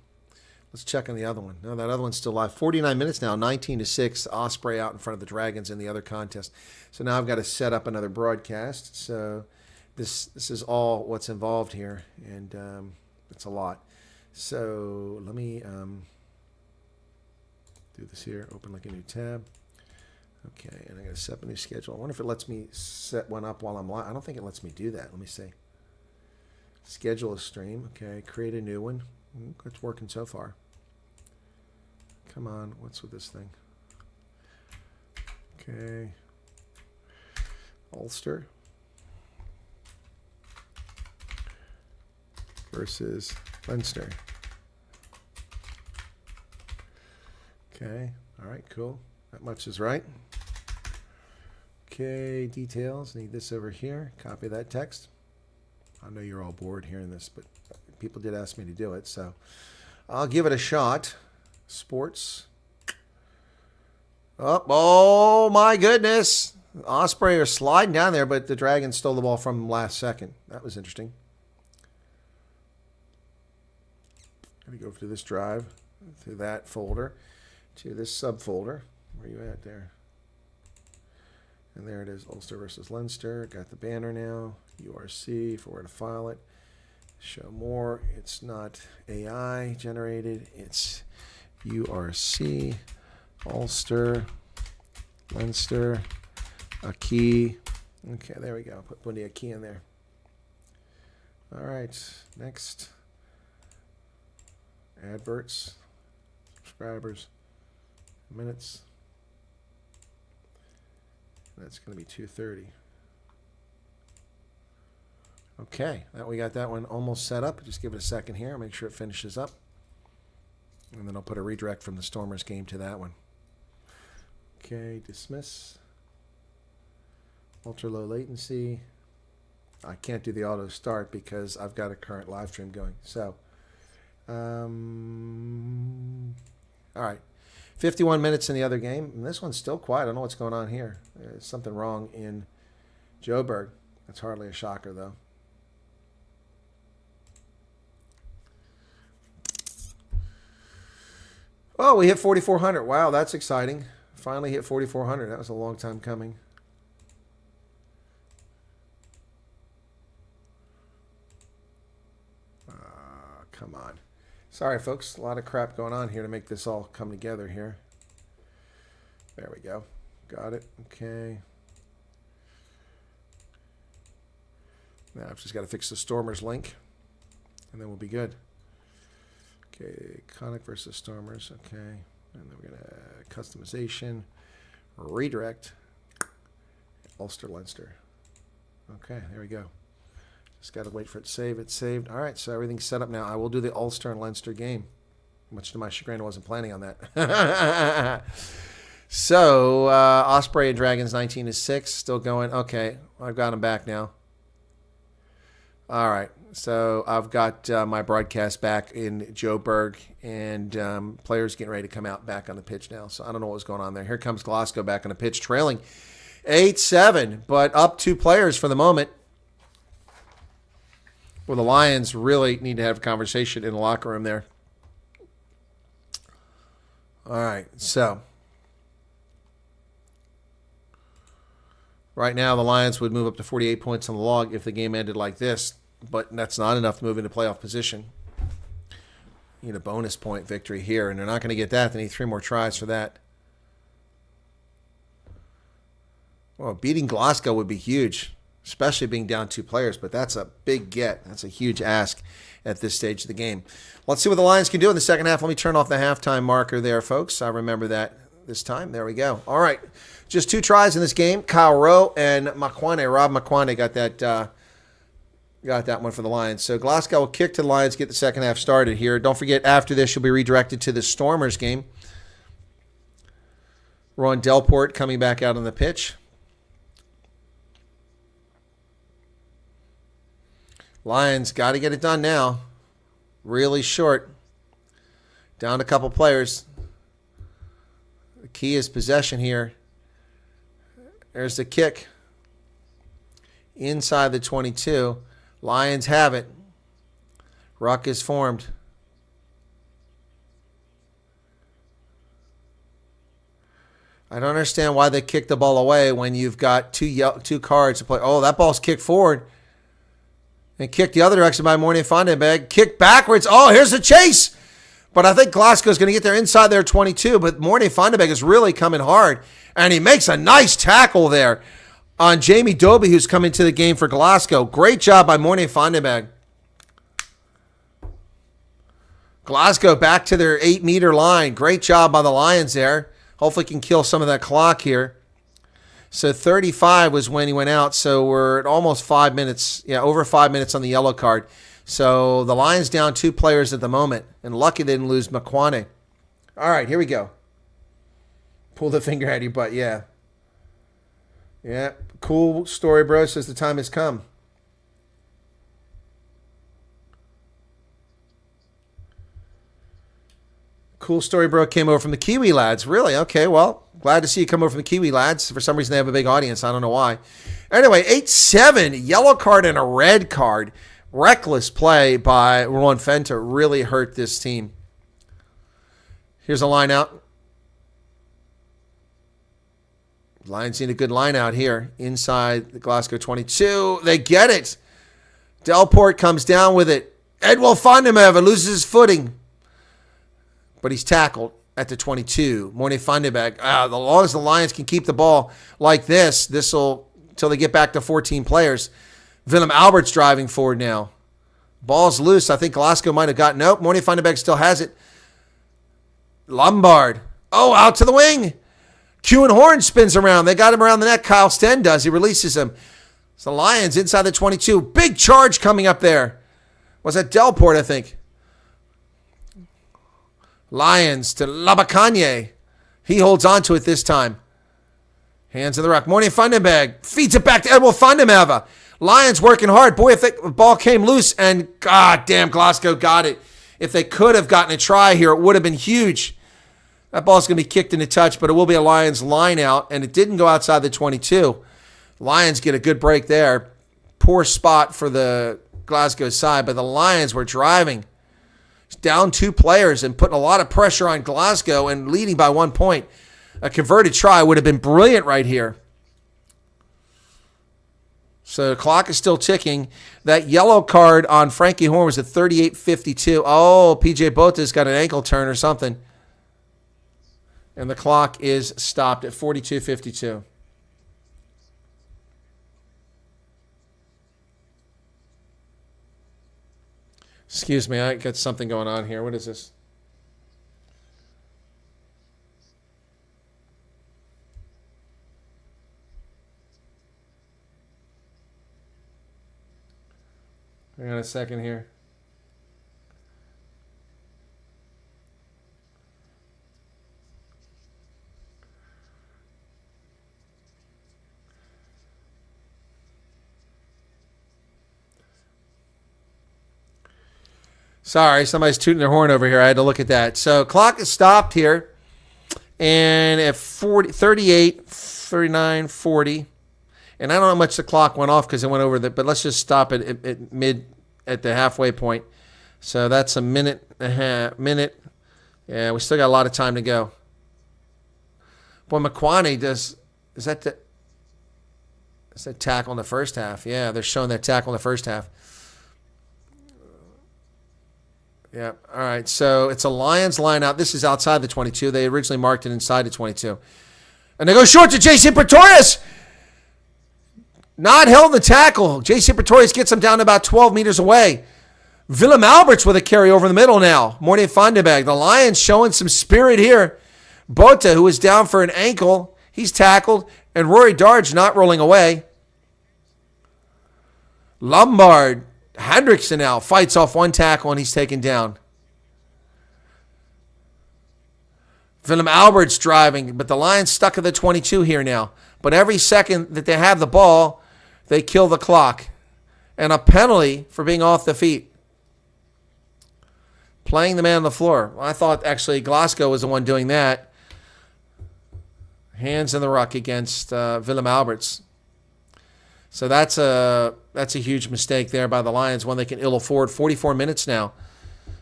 Let's check on the other one. No, that other one's still live. 49 minutes now, 19-6. Osprey out in front of the Dragons in the other contest. So now I've got to set up another broadcast. So this is all what's involved here, and it's a lot. So let me do this here. Open like a new tab. Okay, and I got to set up a new schedule. I wonder if it lets me set one up while I'm live. I don't think it lets me do that. Let me see. Schedule a stream. Okay, create a new one. It's working so far. Come on, what's with this thing? Okay. Ulster versus Leinster. Okay, all right, cool. That much is right. Okay, details. Need this over here. Copy that text. I know you're all bored hearing this, but people did ask me to do it, so I'll give it a shot. Sports. Oh my goodness. Osprey are sliding down there, but the Dragons stole the ball from him last second. That was interesting. Got to go through this drive, through that folder, to this subfolder. Where are you at there? And there it is, Ulster versus Leinster. Got the banner now. URC, for where to file it. Show more. It's not AI generated. It's URC, Ulster, Leinster, a key. Okay, there we go. Put a key in there. All right, next. Adverts, subscribers, minutes. That's going to be 2:30. Okay, we got that one almost set up. Just give it a second here. Make sure it finishes up. And then I'll put a redirect from the Stormers game to that one. Okay, dismiss. Ultra low latency. I can't do the auto start because I've got a current live stream going. So, all right. 51 minutes in the other game. And this one's still quiet. I don't know what's going on here. There's something wrong in Joburg. That's hardly a shocker, though. Oh, we hit 4,400. Wow, that's exciting. Finally hit 4,400. That was a long time coming. Come on. Sorry, folks. A lot of crap going on here to make this all come together here. There we go. Got it. Okay. Now I've just got to fix the Stormers link, and then we'll be good. Okay, Conic versus Stormers. Okay. And then we're going to customization, redirect, Ulster, Leinster. Okay, there we go. Just got to wait for it to save. It's saved. All right, so everything's set up now. I will do the Ulster and Leinster game. Much to my chagrin, I wasn't planning on that. So, Osprey and Dragons 19-6. Still going. Okay, I've got them back now. All right, so I've got my broadcast back in Joburg, and players getting ready to come out back on the pitch now. So I don't know what's going on there. Here comes Glasgow back on the pitch, trailing 8-7, but up 2 players for the moment. Well, the Lions really need to have a conversation in the locker room there. All right, so right now the Lions would move up to 48 points on the log if the game ended like this, but that's not enough to move into playoff position. You need a bonus point victory here, and they're not going to get that. They need 3 more tries for that. Well, beating Glasgow would be huge, especially being down 2 players, but that's a big get. That's a huge ask at this stage of the game. Let's see what the Lions can do in the second half. Let me turn off the halftime marker there, folks. I remember that this time. There we go. All right. Just 2 tries in this game. Kyle Rowe and Makwane. Rob Makwane got that one for the Lions. So Glasgow will kick to the Lions, get the second half started here. Don't forget, after this, you'll be redirected to the Stormers game. Ron Delport coming back out on the pitch. Lions got to get it done now. Really short. Down a couple players. The key is possession here. There's the kick. Inside the 22. Lions have it. Ruck is formed. I don't understand why they kicked the ball away when you've got two cards to play. Oh, that ball's kicked forward. And kick the other direction by Mornay Vandenberg. Kick backwards. Oh, here's the chase. But I think Glasgow's going to get there inside their 22. But Mornay Vandenberg is really coming hard. And he makes a nice tackle there on Jamie Doby, who's coming to the game for Glasgow. Great job by Mornay Vandenberg. Glasgow back to their 8-meter line. Great job by the Lions there. Hopefully can kill some of that clock here. So 35 was when he went out. So we're at almost 5 minutes. Yeah, over 5 minutes on the yellow card. So the Lions down 2 players at the moment. And lucky they didn't lose Makwane. All right, here we go. Pull the finger out of your butt, yeah. Yeah, cool story, bro. Says the time has come. Cool story, bro. Came over from the Kiwi lads. Really? Okay, well, glad to see you come over from the Kiwi lads. For some reason, they have a big audience. I don't know why. Anyway, 8-7, yellow card and a red card. Reckless play by Ron Fenta really hurt this team. Here's a line out. Lions need a good line out here inside the Glasgow 22. They get it. Delport comes down with it. Edwell Vandenberg loses his footing. But he's tackled at the 22. Mornay Vandenberg. The long as the Lions can keep the ball like this will until they get back to 14 players. Willem Albert's driving forward now. Ball's loose. I think Glasgow might have gotten. Nope. Mornay Vandenberg still has it. Lombard. Oh, out to the wing. Kewan Horn spins around. They got him around the neck. Kyle Sten does. He releases him. It's the Lions inside the 22. Big charge coming up there. Was that Delport, I think? Lions to Labakanye. He holds on to it this time. Hands in the ruck. Mornay Vandenberg feeds it back to Edwell Vandenberg. Lions working hard. Boy, if the ball came loose and God damn, Glasgow got it. If they could have gotten a try here, it would have been huge. That ball's going to be kicked into touch, but it will be a Lions line out, and it didn't go outside the 22. Lions get a good break there. Poor spot for the Glasgow side, but the Lions were driving. Down 2 players and putting a lot of pressure on Glasgow and leading by 1 point. A converted try would have been brilliant right here. So the clock is still ticking. That yellow card on Frankie Horn was at 38:52. Oh, PJ Bota's got an ankle turn or something. And the clock is stopped at 42:52. Excuse me, I got something going on here. What is this? Hang on a second here. Sorry, somebody's tooting their horn over here. I had to look at that. So clock is stopped here. And at 38, 39, 40. And I don't know how much the clock went off because it went over but let's just stop it at the halfway point. So that's a minute and a half. Yeah, we still got a lot of time to go. Boy, Makwane is that tackle in the first half? Yeah, they're showing that tackle in the first half. Yeah, all right. So it's a Lions line out. This is outside the 22. They originally marked it inside the 22. And they go short to J.C. Pretorius. Not held the tackle. J.C. Pretorius gets him down to about 12 meters away. Willem Alberts with a carry over the middle now. Mornay Vandenberg. The Lions showing some spirit here. Bota, who is down for an ankle, he's tackled. And Rory Darge not rolling away. Lombard. Hendrickson now fights off one tackle and he's taken down. Willem Albert's driving, but the Lions stuck at the 22 here now. But every second that they have the ball, they kill the clock. And a penalty for being off the feet. Playing the man on the floor. Well, I thought actually Glasgow was the one doing that. Hands in the ruck against Willem Alberts. So that's a huge mistake there by the Lions, one they can ill afford. 44 minutes now.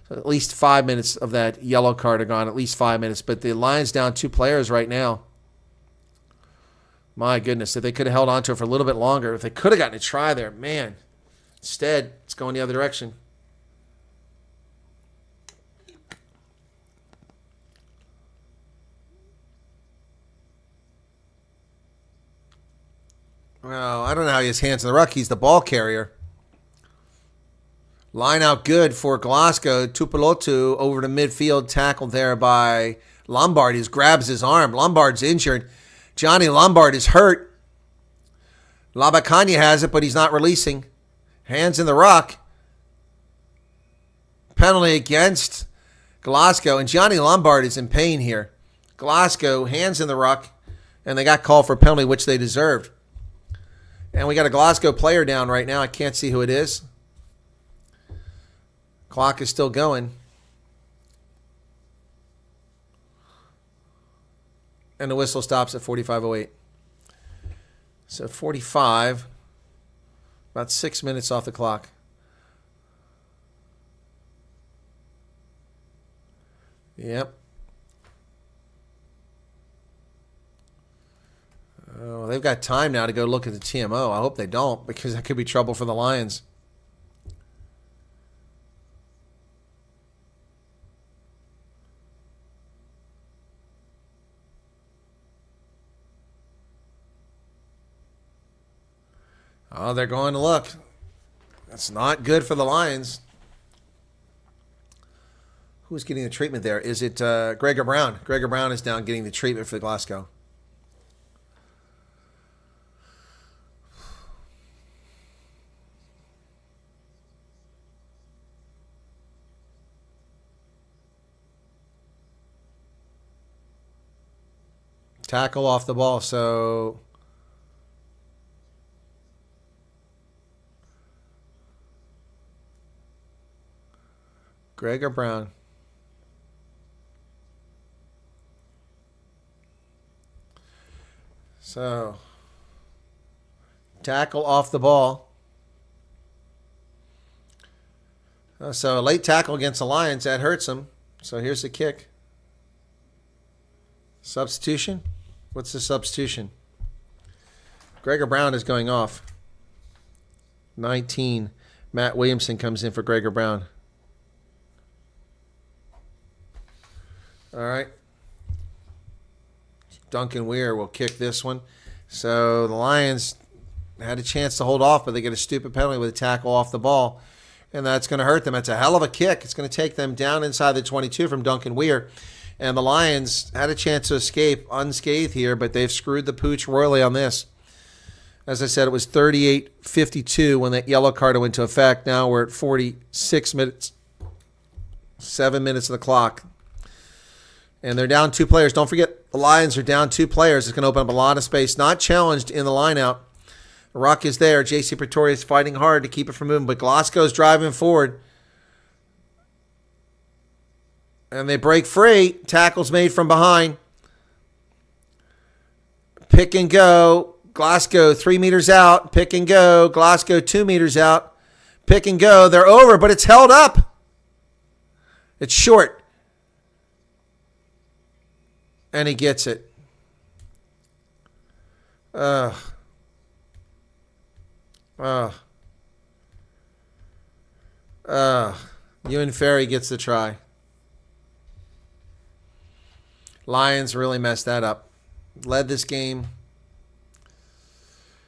So at least 5 minutes of that yellow card are gone, at least 5 minutes. But the Lions down 2 players right now. My goodness, if they could have held on to it for a little bit longer, if they could have gotten a try there, man. Instead, it's going the other direction. Well, I don't know how he has hands in the ruck. He's the ball carrier. Line out good for Glasgow. Tupelotu over to midfield, tackled there by Lombard. He grabs his arm. Lombard's injured. Johnny Lombard is hurt. Labakanya has it, but he's not releasing. Hands in the ruck. Penalty against Glasgow. And Johnny Lombard is in pain here. Glasgow, hands in the ruck. And they got called for a penalty, which they deserved. And we got a Glasgow player down right now. I can't see who it is. Clock is still going. And the whistle stops at 45:08. So 45, about 6 minutes off the clock. Yep. Oh, they've got time now to go look at the TMO. I hope they don't, because that could be trouble for the Lions. Oh, they're going to look. That's not good for the Lions. Who's getting the treatment there? Is it Gregor Brown? Gregor Brown is down getting the treatment for Glasgow. Tackle off the ball, so Gregor Brown. So, tackle off the ball. So, a late tackle against the Lions, that hurts them. So, here's the kick. Substitution? What's the substitution? Gregor Brown is going off. 19. Matt Williamson comes in for Gregor Brown. All right. Duncan Weir will kick this one. So the Lions had a chance to hold off, but they get a stupid penalty with a tackle off the ball. And that's going to hurt them. It's a hell of a kick. It's going to take them down inside the 22 from Duncan Weir. And the Lions had a chance to escape unscathed here, but they've screwed the pooch royally on this. As I said, it was 38-52 when that yellow card went into effect. Now we're at 46 minutes, 7 minutes of the clock. And they're down 2 players. Don't forget, the Lions are down 2 players. It's going to open up a lot of space. Not challenged in the lineout. Ruck is there. J.C. Pretoria is fighting hard to keep it from moving, but Glasgow's driving forward. And they break free. Tackles made from behind. Pick and go. Glasgow 3 meters out. Pick and go. Glasgow 2 meters out. Pick and go. They're over, but it's held up. It's short. And he gets it. Ewan Ferry gets the try. Lions really messed that up. Led this game.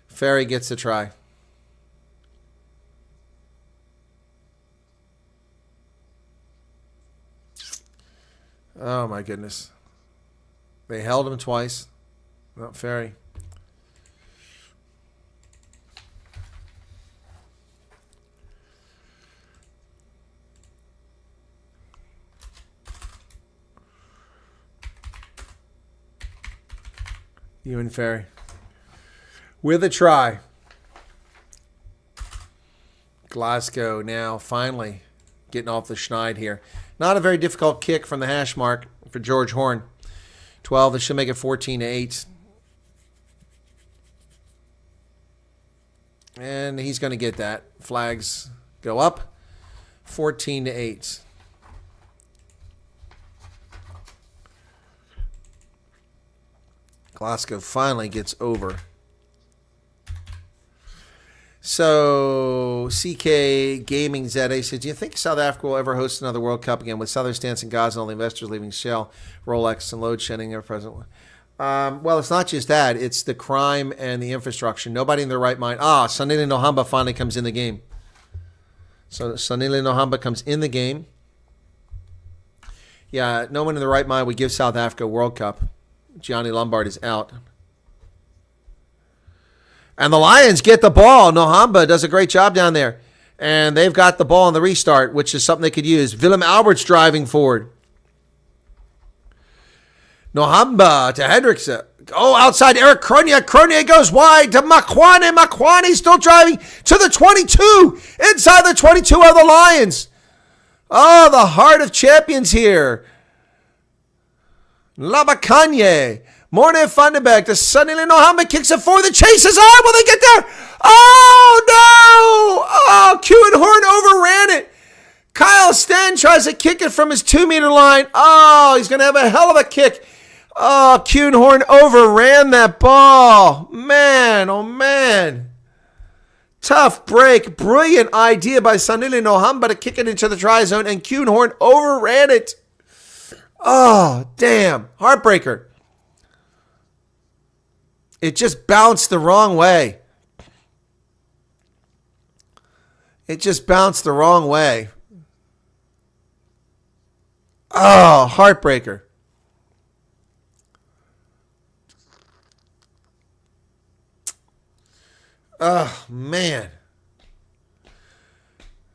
Ferry gets the try. Oh, my goodness. They held him twice. Not Ferry. Ewan Ferry. With a try. Glasgow now finally getting off the schneid here. Not a very difficult kick from the hash mark for George Horn. 12. They should make it 14-8. And he's going to get that. Flags go up. 14-8. Glasgow finally gets over. So, CK Gaming ZA says, do you think South Africa will ever host another World Cup again with Southern stance in Gaza and all the investors leaving Shell, Rolex, and load shedding their present? Well, it's not just that. It's the crime and the infrastructure. Nobody in their right mind. Sanile Nohamba finally comes in the game. So, Sanile Nohamba comes in the game. Yeah, no one in their right mind would give South Africa a World Cup. Gianni Lombard is out. And the Lions get the ball. Nohamba does a great job down there. And they've got the ball on the restart, which is something they could use. Willem Albert's driving forward. Nohamba to Hendrickson. Oh, outside Eric Cronje. Cronje goes wide to Makwane. Makwane still driving to the 22. Inside the 22 of the Lions. Oh, the heart of champions here. Labakanye. Morne Vandenberg to Sanile Nohamba, kicks it forward. The chase is on. Will they get there? Oh, no. Oh, Kuenhorn overran it. Kyle Sten tries to kick it from his 2-meter line. Oh, he's going to have a hell of a kick. Oh, Kuenhorn overran that ball. Man, oh, man. Tough break. Brilliant idea by Sanile Nohamba to kick it into the try zone, and Kuenhorn overran it. Oh, damn. Heartbreaker. It just bounced the wrong way. It just bounced the wrong way. Oh, heartbreaker. Oh, man.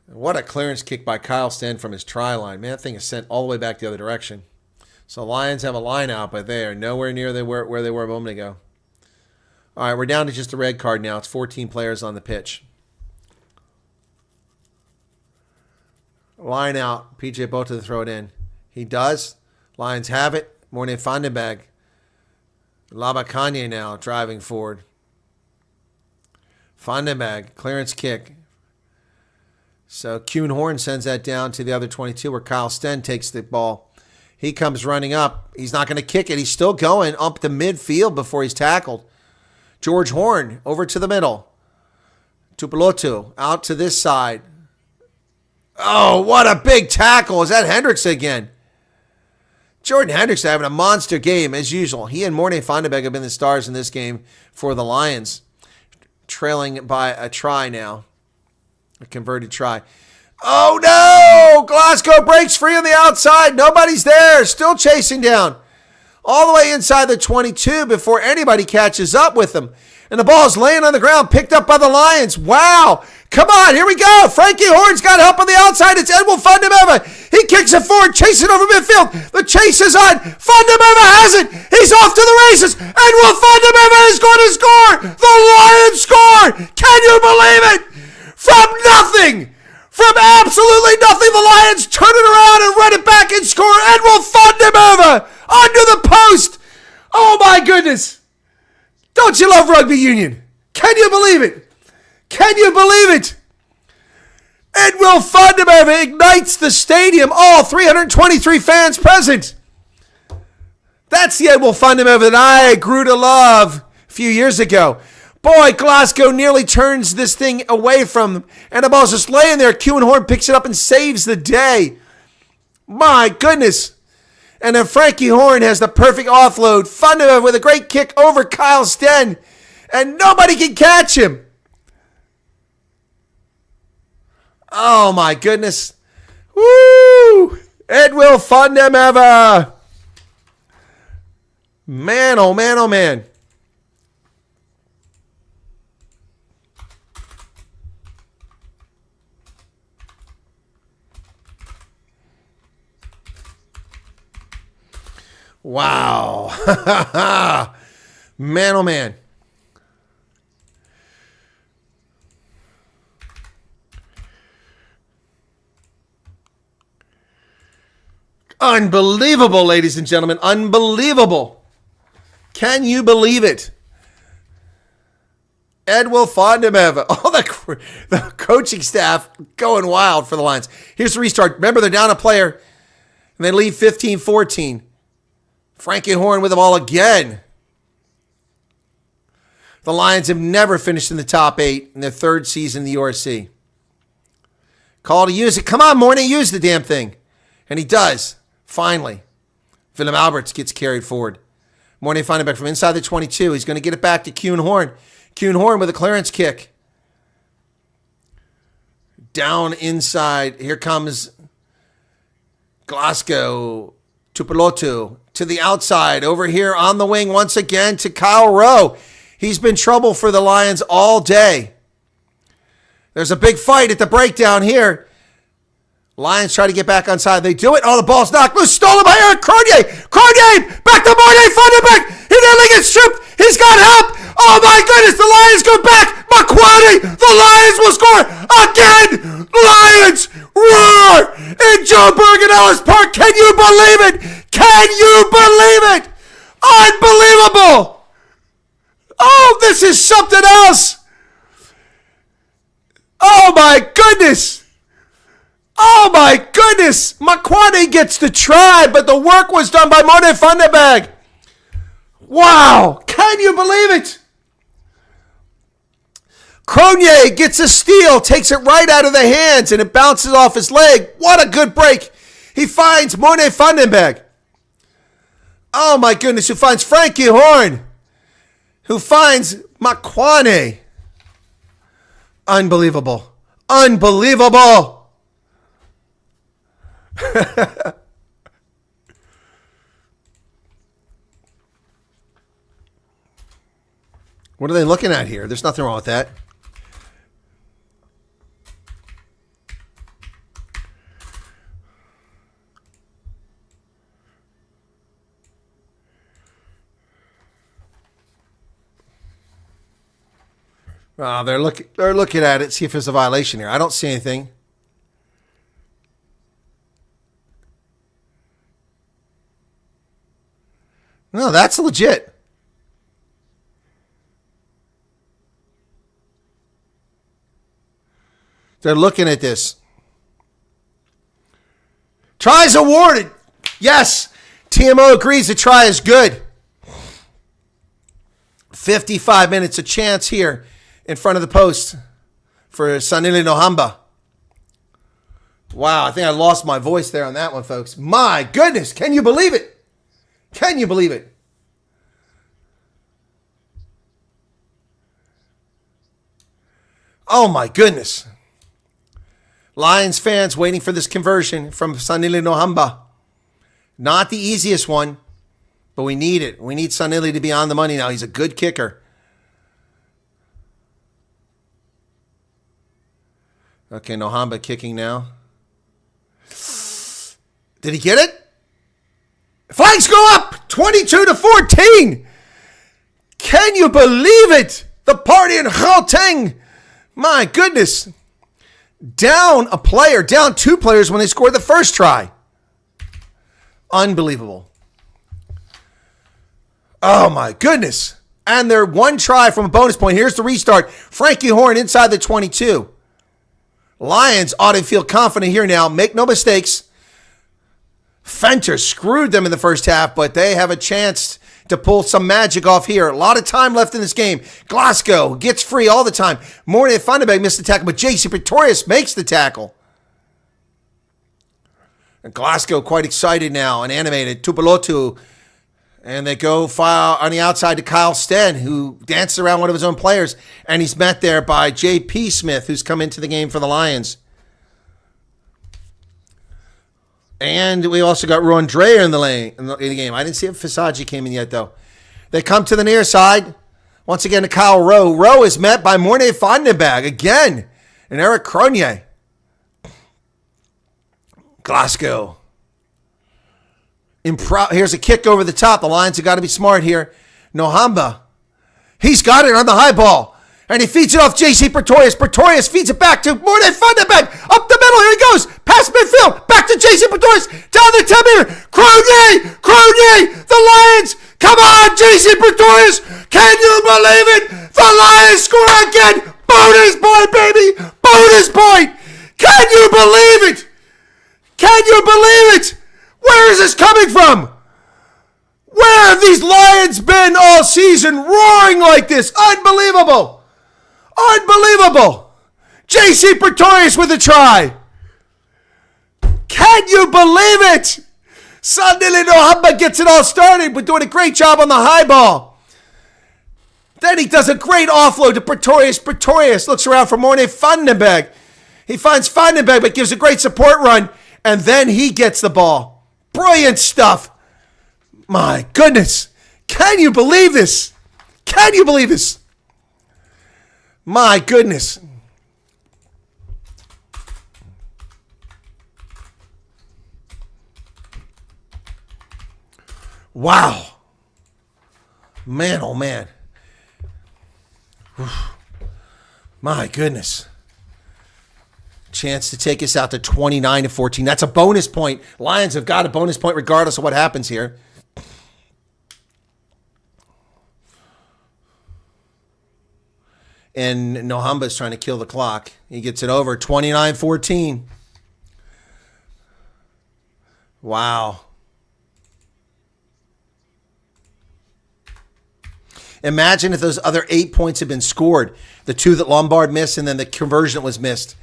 What a clearance kick by Kyle Sten from his try line. Man, that thing is sent all the way back the other direction. So Lions have a line out, but they are nowhere near where they were a moment ago. All right, we're down to just a red card now. It's 14 players on the pitch. Line out. PJ Botha to throw it in. He does. Lions have it. Morne Vandenberg. Labakanye now driving forward. Vandenberg, clearance kick. So Kuenhorn sends that down to the other 22 where Kyle Sten takes the ball. He comes running up. He's not going to kick it. He's still going up the midfield before he's tackled. George Horn over to the middle. Tupelotu out to this side. Oh, what a big tackle. Is that Hendrickson again? Jordan Hendrickson having a monster game as usual. He and Morne Vandenberg have been the stars in this game for the Lions. Trailing by a try now. A converted try. Oh, no! Glasgow breaks free on the outside. Nobody's there. Still chasing down. All the way inside the 22 before anybody catches up with them. And the ball's laying on the ground, picked up by the Lions. Wow. Come on, here we go. Frankie Horn's got help on the outside. It's Edwin Vandenberg. He kicks it forward, chasing over midfield. The chase is on. Vandenberg has it. He's off to the races. Edwin Vandenberg is going to score. The Lions score. Can you believe it? From nothing. From absolutely nothing, the Lions turn it around and run it back and score. Edwin Vandenberg under the post. Oh, my goodness. Don't you love rugby union? Can you believe it? Can you believe it? Edwin Vandenberg ignites the stadium. All 323 fans present. That's the Edwin Vandenberg that I grew to love a few years ago. Boy, Glasgow nearly turns this thing away from them. And the ball's just laying there. Kuenhorn picks it up and saves the day. My goodness. And then Frankie Horn has the perfect offload. Vandenberg with a great kick over Kyle Sten. And nobody can catch him. Oh, my goodness. Woo! Edwin Vandenberg. Man, oh, man, oh, man. Wow. Man, oh, man. Unbelievable, ladies and gentlemen. Unbelievable. Can you believe it? Edwin Vandenberg. Oh, the coaching staff going wild for the Lions. Here's the restart. Remember, they're down a player, and they leave 15-14. Frankie Horn with the ball again. The Lions have never finished in the top 8 in their 3rd season in the URC. Call to use it. Come on, Mornay, use the damn thing. And he does, finally. Willem Alberts gets carried forward. Mornay finding back from inside the 22. He's going to get it back to Kuhn Horn. Kuhn Horn with a clearance kick. Down inside. Here comes Glasgow. Tupelotu to the outside. Over here on the wing once again to Kyle Rowe. He's been trouble for the Lions all day. There's a big fight at the breakdown here. Lions try to get back on side. They do it. Oh, the ball's knocked loose. Stolen by Eric Cronier. Cronier back to Mornay Funderbeck. He nearly gets stripped. He's got help. Oh, my goodness. The Lions go back. McQuarrie. The Lions will score again. Lions roar in Joburg and Ellis Park. Can you believe it? Can you believe it? Unbelievable. Oh, this is something else. Oh, my goodness. Oh, my goodness. McQuarrie gets the try, but the work was done by Mornay Funderbeck. Wow. Can you believe it? Cronier gets a steal, takes it right out of the hands, and it bounces off his leg. What a good break. He finds Mornay Funderbeck. Oh, my goodness. Who finds Frankie Horn. Who finds McQuarrie. Unbelievable. Unbelievable. What are they looking at here? There's nothing wrong with that. Oh, they're looking at it, see if there's a violation here. I don't see anything. No, that's legit. They're looking at this. Try is awarded. Yes. TMO agrees the try is good. 55 minutes, a chance here in front of the post for Sanili Nohamba. Wow, I think I lost my voice there on that one, folks. My goodness, can you believe it? Can you believe it? Oh, my goodness. Lions fans waiting for this conversion from Sanili Nohamba. Not the easiest one, but we need it. We need Sanili to be on the money now. He's a good kicker. Okay, Nohamba kicking now. Did he get it? Flags go up, 22-14. Can you believe it? The party in Gauteng. My goodness. Down a player, down 2 players when they scored the first try. Unbelievable. Oh my goodness. And they're 1 try from a bonus point. Here's the restart. Frankie Horn inside the 22. Lions ought to feel confident here now. Make no mistakes. Fenter screwed them in the first half, but they have a chance to pull some magic off here. A lot of time left in this game. Glasgow gets free all the time. Mornay Funderbeck missed the tackle, but J.C. Pretorius makes the tackle. And Glasgow quite excited now and animated. Tupelotu. And they go fire on the outside to Kyle Sten, who dances around one of his own players. And he's met there by J.P. Smith, who's come into the game for the Lions. And we also got Rowan Dreyer in the game. I didn't see if Fisagi came in yet, though. They come to the near side. Once again to Kyle Rowe. Rowe is met by Mornay Funderbeck again. And Eric Cronier. Glasgow. Here's a kick over the top. The Lions have got to be smart here. Nohamba. He's got it on the high ball. And he feeds it off J.C. Pretorius. Pretorius feeds it back to Mornay Funderbeck. Up the middle. Here he goes. Past midfield. Back to J.C. Pretorius. Down the 10-meter. Cronier. Cronier. The Lions. Come on, J.C. Pretorius. Can you believe it? The Lions score again. Bonus point, baby. Bonus point. Can you believe it? Can you believe it? Where is this coming from? Where have these Lions been all season roaring like this? Unbelievable. Unbelievable. J.C. Pretorius with a try. Can you believe it? Suddenly Nohamba gets it all started, but doing a great job on the high ball. Then he does a great offload to Pretorius. Pretorius looks around for Morne Vandenberg. He finds Vandenberg, but gives a great support run, and then he gets the ball. Brilliant stuff. My goodness. Can you believe this? Can you believe this? My goodness. Wow. Man, oh man. My goodness. Chance to take us out to 29-14. That's a bonus point. Lions have got a bonus point regardless of what happens here. And Nohamba is trying to kill the clock. He gets it over 29-14. Wow. Imagine if those other 8 points had been scored. The 2 that Lombard missed and then the conversion that was missed.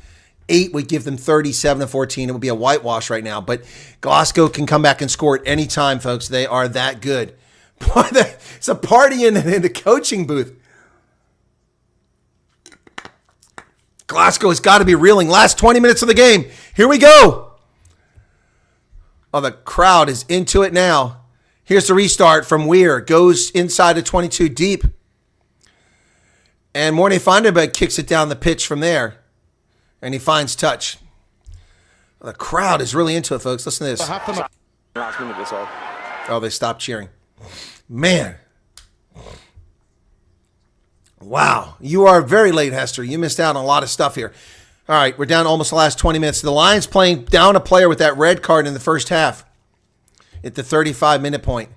8 would give them 37-14. It would be a whitewash right now. But Glasgow can come back and score at any time, folks. They are that good. Boy, it's a party in the coaching booth. Glasgow has got to be reeling. Last 20 minutes of the game. Here we go. Oh, the crowd is into it now. Here's the restart from Weir. Goes inside of 22 deep. And Morne Vandenberg kicks it down the pitch from there. And he finds touch. The crowd is really into it, folks. Listen to this. Last minute or so. Oh, they stopped cheering. Man. Wow. You are very late, Hester. You missed out on a lot of stuff here. All right, we're down almost the last 20 minutes. The Lions playing down a player with that red card in the first half at the 35-minute point.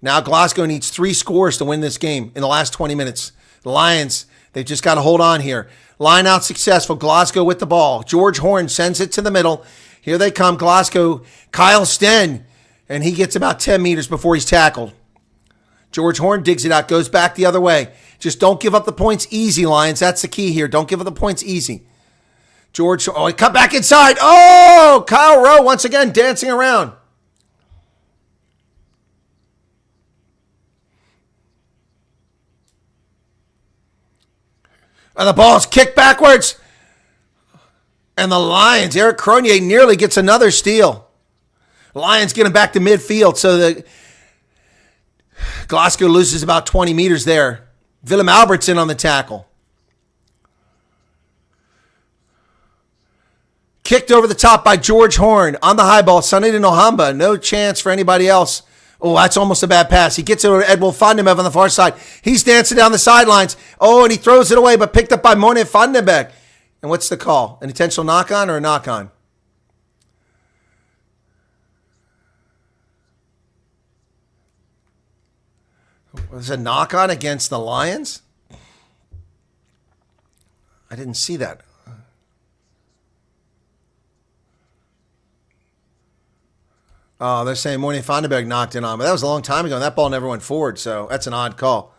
Now Glasgow needs 3 scores to win this game in the last 20 minutes. The Lions, they've just got to hold on here. Line out successful. Glasgow with the ball. George Horn sends it to the middle. Here they come. Glasgow. Kyle Sten. And he gets about 10 meters before he's tackled. George Horn digs it out. Goes back the other way. Just don't give up the points easy, Lions. That's the key here. Don't give up the points easy. George, oh, he cut back inside. Oh, Kyle Rowe once again dancing around. And the ball's kicked backwards. And the Lions, Eric Cronier nearly gets another steal. Lions get him back to midfield, so the Glasgow loses about 20 meters there. Willem Albertson on the tackle. Kicked over the top by George Horn on the high ball. Sonny to Nohamba. No chance for anybody else. Oh, that's almost a bad pass. He gets it over to Edwin Vandenberg on the far side. He's dancing down the sidelines. Oh, and he throws it away, but picked up by Morne Vandenberg. And what's the call? An intentional knock-on or a knock-on? Was it a knock-on against the Lions? I didn't see that. Oh, they're saying Morne Vandenberg knocked it on, but that was a long time ago, and that ball never went forward, so that's an odd call.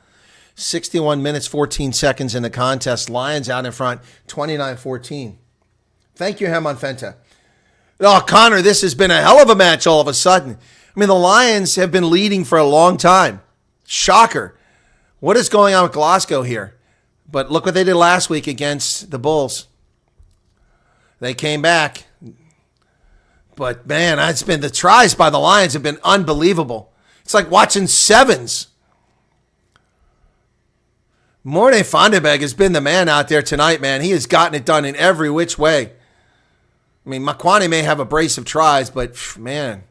61 minutes, 14 seconds in the contest. Lions out in front, 29-14. Thank you, Herman Fenta. Oh, Connor, this has been a hell of a match all of a sudden. I mean, the Lions have been leading for a long time. Shocker. What is going on with Glasgow here? But look what they did last week against the Bulls. They came back. But, man, it's been the tries by the Lions have been unbelievable. It's like watching sevens. Morne Vandenberg has been the man out there tonight, man. He has gotten it done in every which way. I mean, Makwane may have a brace of tries, but, man.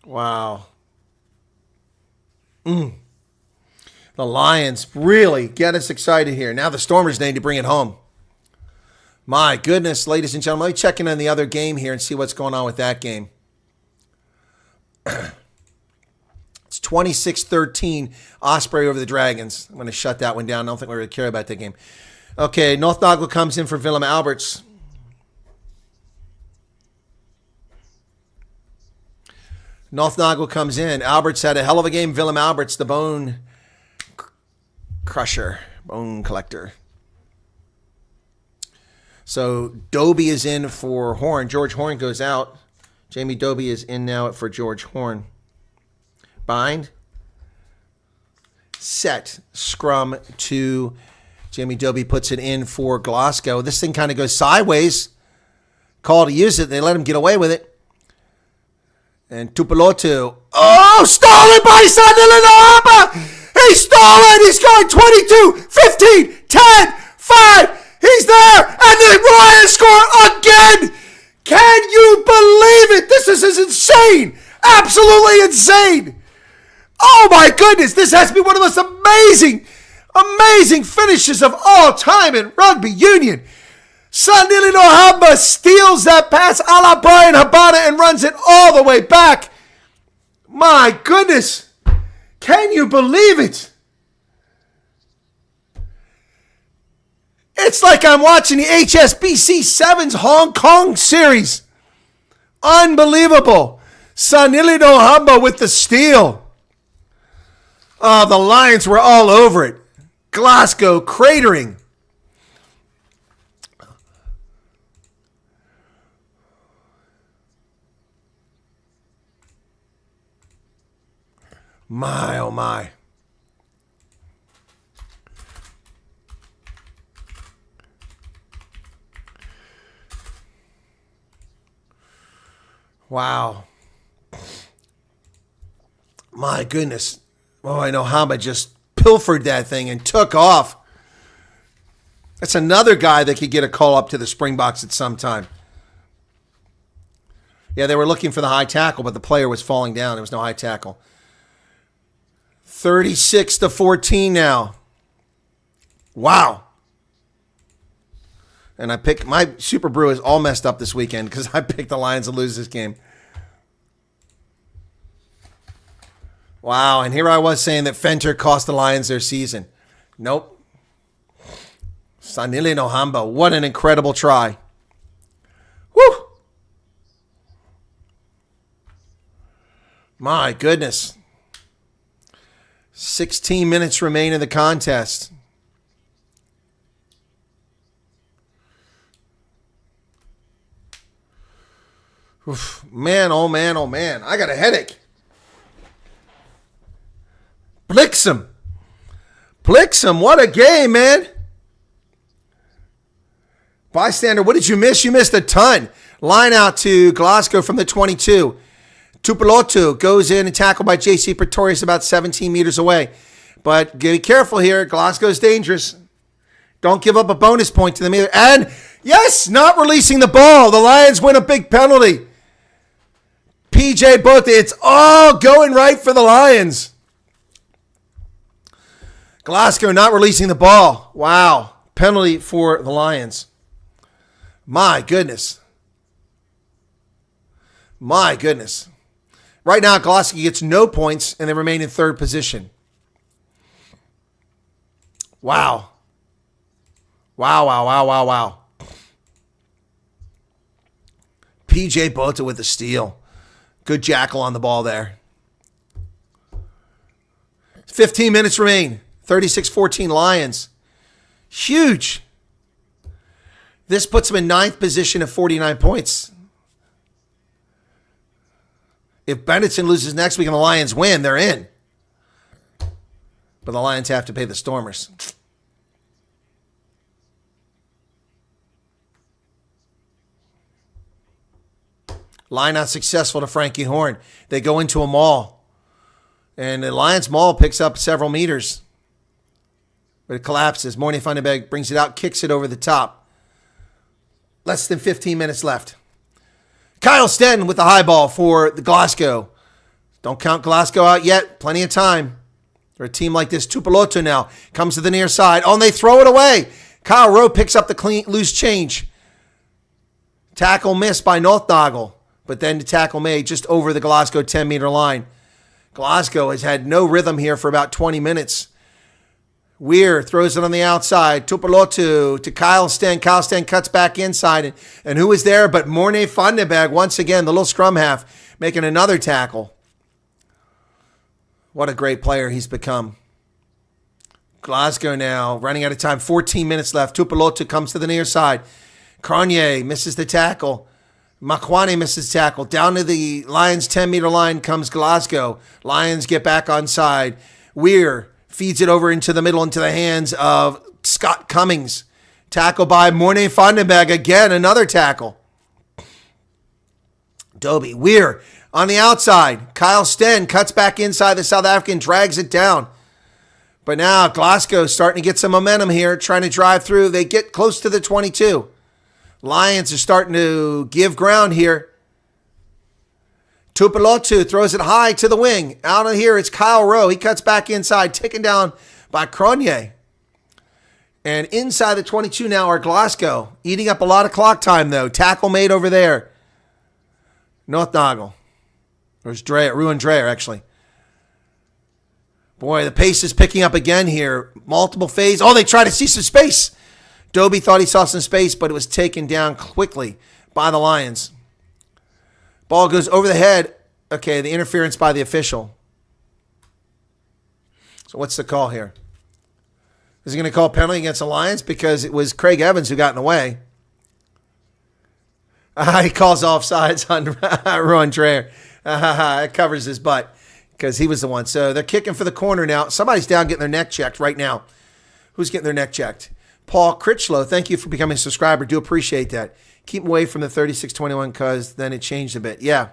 Wow. The Lions really get us excited here. Now the Stormers need to bring it home. My goodness, ladies and gentlemen, let me check in on the other game here and see what's going on with that game. It's 26-13, Osprey over the Dragons. I'm going to shut that one down. I don't think we really care about that game. Okay, North Nagel comes in for Willem Alberts. Northnagel comes in. Alberts had a hell of a game. Willem Alberts, the bone crusher, bone collector. So Doby is in for Horn. George Horn goes out. Jamie Doby is in now for George Horn. Bind. Set. Scrum to Jamie Doby puts it in for Glasgow. This thing kind of goes sideways. Call to use it. They let him get away with it. And Tupelotu. Oh, stolen by Sandilanahamba! He stole it! He's going 22, 15, 10, 5. He's there! And the Lions score again! Can you believe it? This is insane! Absolutely insane! Oh my goodness! This has to be one of the most amazing finishes of all time in rugby union. Sandilanahamba steals that pass a la Brian Habana and runs it all the way back. My goodness. Can you believe it? It's like I'm watching the HSBC Sevens Hong Kong series. Unbelievable. Sandilanahamba with the steal. Oh, the Lions were all over it. Glasgow cratering. My, oh my. Wow. My goodness. Oh, I know Hamba just pilfered that thing and took off. That's another guy that could get a call up to the Springboks at some time. Yeah, they were looking for the high tackle, but the player was falling down. There was no high tackle. 36-14 now. Wow. And I picked, my Super Brew is all messed up this weekend because I picked the Lions to lose this game. Wow, and here I was saying that Fenter cost the Lions their season. Nope. Sandilanahamba, what an incredible try. Woo! My goodness. 16 minutes remain in the contest. Oof, man, oh man, oh man. I got a headache. Blixham. Blixham, what a game, man. Bystander, what did you miss? You missed a ton. Line out to Glasgow from the 22. Tupelotu goes in and tackled by J.C. Pretorius about 17 meters away. But be careful here. Glasgow's dangerous. Don't give up a bonus point to them either. And, yes, not releasing the ball. The Lions win a big penalty. PJ Bote, it's all going right for the Lions. Glasgow not releasing the ball. Wow. Penalty for the Lions. My goodness. My goodness. Right now, Glasgow gets no points, and they remain in third position. Wow. Wow, wow, wow, wow, wow. PJ Bota with the steal. Good jackal on the ball there. 15 minutes remain. 36-14 Lions. Huge. This puts them in ninth position at 49 points. If Benetton loses next week and the Lions win, they're in. But the Lions have to pay the Stormers. Line out successful to Frankie Horn. They go into a maul. And the Lions maul picks up several meters. But it collapses. Mornay van den Berg brings it out, kicks it over the top. Less than 15 minutes left. Kyle Stenton with the high ball for the Glasgow. Don't count Glasgow out yet. Plenty of time. For a team like this, Tupelotu now comes to the near side. Oh, and they throw it away. Kyle Rowe picks up the clean loose change. Tackle missed by Northnagel. But then the tackle made just over the Glasgow 10-meter line. Glasgow has had no rhythm here for about 20 minutes. Weir throws it on the outside. Tupelotu to Kyle Sten. Kyle Sten cuts back inside. And who is there but Mornay van den Berg once again, the little scrum half, making another tackle. What a great player he's become. Glasgow now running out of time. 14 minutes left. Tupolotu comes to the near side. Cronje misses the tackle. Makwane misses the tackle. Down to the Lions 10-meter line comes Glasgow. Lions get back on side. Weir feeds it over into the middle into the hands of Scott Cummings. Tackle by Morne Vandenberg. Again, another tackle. Dobie. Weir on the outside. Kyle Sten cuts back inside the South African, drags it down. But now Glasgow starting to get some momentum here, trying to drive through. They get close to the 22. Lions are starting to give ground here. Tupolotu throws it high to the wing. Out of here, it's Kyle Rowe. He cuts back inside, taken down by Cronje. And inside the 22 now are Glasgow. Eating up a lot of clock time, though. Tackle made over there. Northnagel. There's Dreyer, Ruin Dreyer, actually. Boy, the pace is picking up again here. Multiple phase. Oh, they try to see some space. Dobie thought he saw some space, but it was taken down quickly by the Lions. Ball goes over the head. Okay, the interference by the official. So what's the call here? Is he going to call penalty against the Lions? Because it was Craig Evans who got in the way. He calls offsides on Ruin Dreyer. It covers his butt because he was the one. So they're kicking for the corner now. Somebody's down getting their neck checked right now. Who's getting their neck checked? Paul Critchlow, thank you for becoming a subscriber. Do appreciate that. Keep away from the 36-21 because then it changed a bit. Yeah.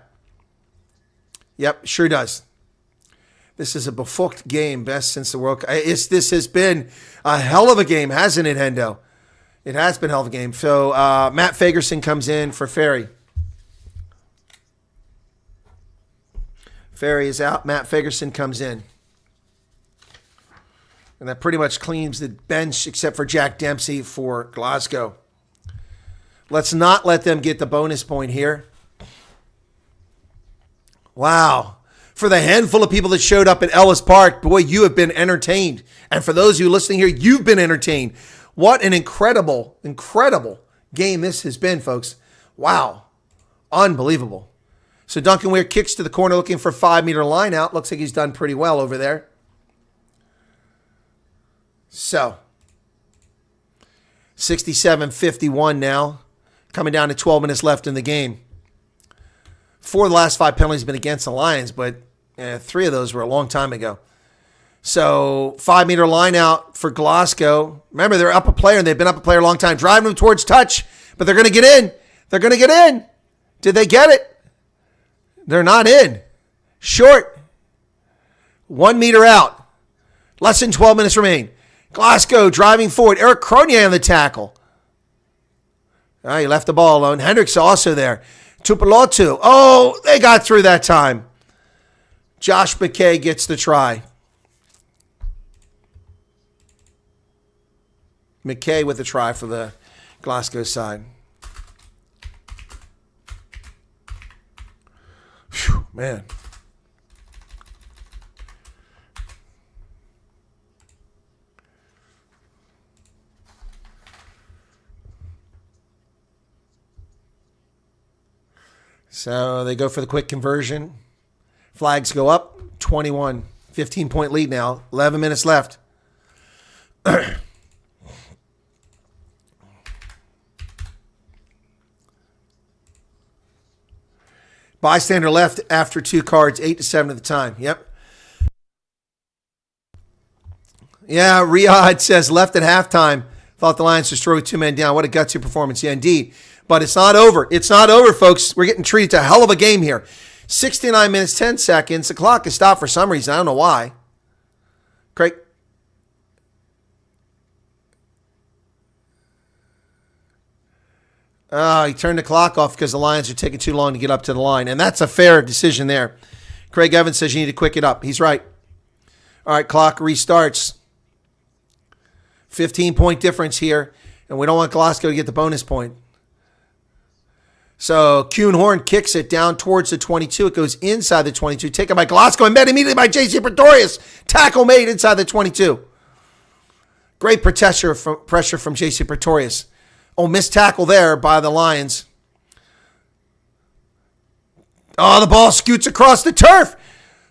Yep, sure does. This is a befucked game, best since the World Cup. This has been a hell of a game, hasn't it, Hendo? It has been a hell of a game. So Matt Fagerson comes in for Ferry. Ferry is out. Matt Fagerson comes in. And that pretty much cleans the bench except for Jack Dempsey for Glasgow. Let's not let them get the bonus point here. Wow. For the handful of people that showed up at Ellis Park, boy, you have been entertained. And for those of you listening here, you've been entertained. What an incredible, incredible game this has been, folks. Wow. Unbelievable. So Duncan Weir kicks to the corner looking for 5-meter line out. Looks like he's done pretty well over there. So, 67-51 now, coming down to 12 minutes left in the game. 4 of the last 5 penalties have been against the Lions, but 3 of those were a long time ago. So, 5-meter line out for Glasgow. Remember, they're up a player, and they've been up a player a long time. Driving them towards touch, but they're going to get in. They're going to get in. Did they get it? They're not in. Short. 1 meter out. Less than 12 minutes remain. Glasgow driving forward. Eric Cronje on the tackle. He left the ball alone. Hendricks also there. Tupolotu. Oh, they got through that time. Josh McKay gets the try. McKay with the try for the Glasgow side. Whew, man. So they go for the quick conversion. Flags go up. 21. 15-point lead now. 11 minutes left. Bystander left after 2 cards. 8-7 at the time. Yep. Yeah, Riyadh says left at halftime. Thought the Lions destroyed with 2 men down. What a gutsy performance. Yeah, indeed. But it's not over. It's not over, folks. We're getting treated to a hell of a game here. 69 minutes, 10 seconds. The clock is stopped for some reason. I don't know why. Craig. He turned the clock off because the Lions are taking too long to get up to the line. And that's a fair decision there. Craig Evans says you need to quick it up. He's right. All right, clock restarts. 15-point difference here. And we don't want Glasgow to get the bonus point. So Kuhn Horn kicks it down towards the 22. It goes inside the 22. Taken by Glasgow and met immediately by J.C. Pretorius. Tackle made inside the 22. Great pressure from J.C. Pretorius. Oh, missed tackle there by the Lions. Oh, the ball scoots across the turf.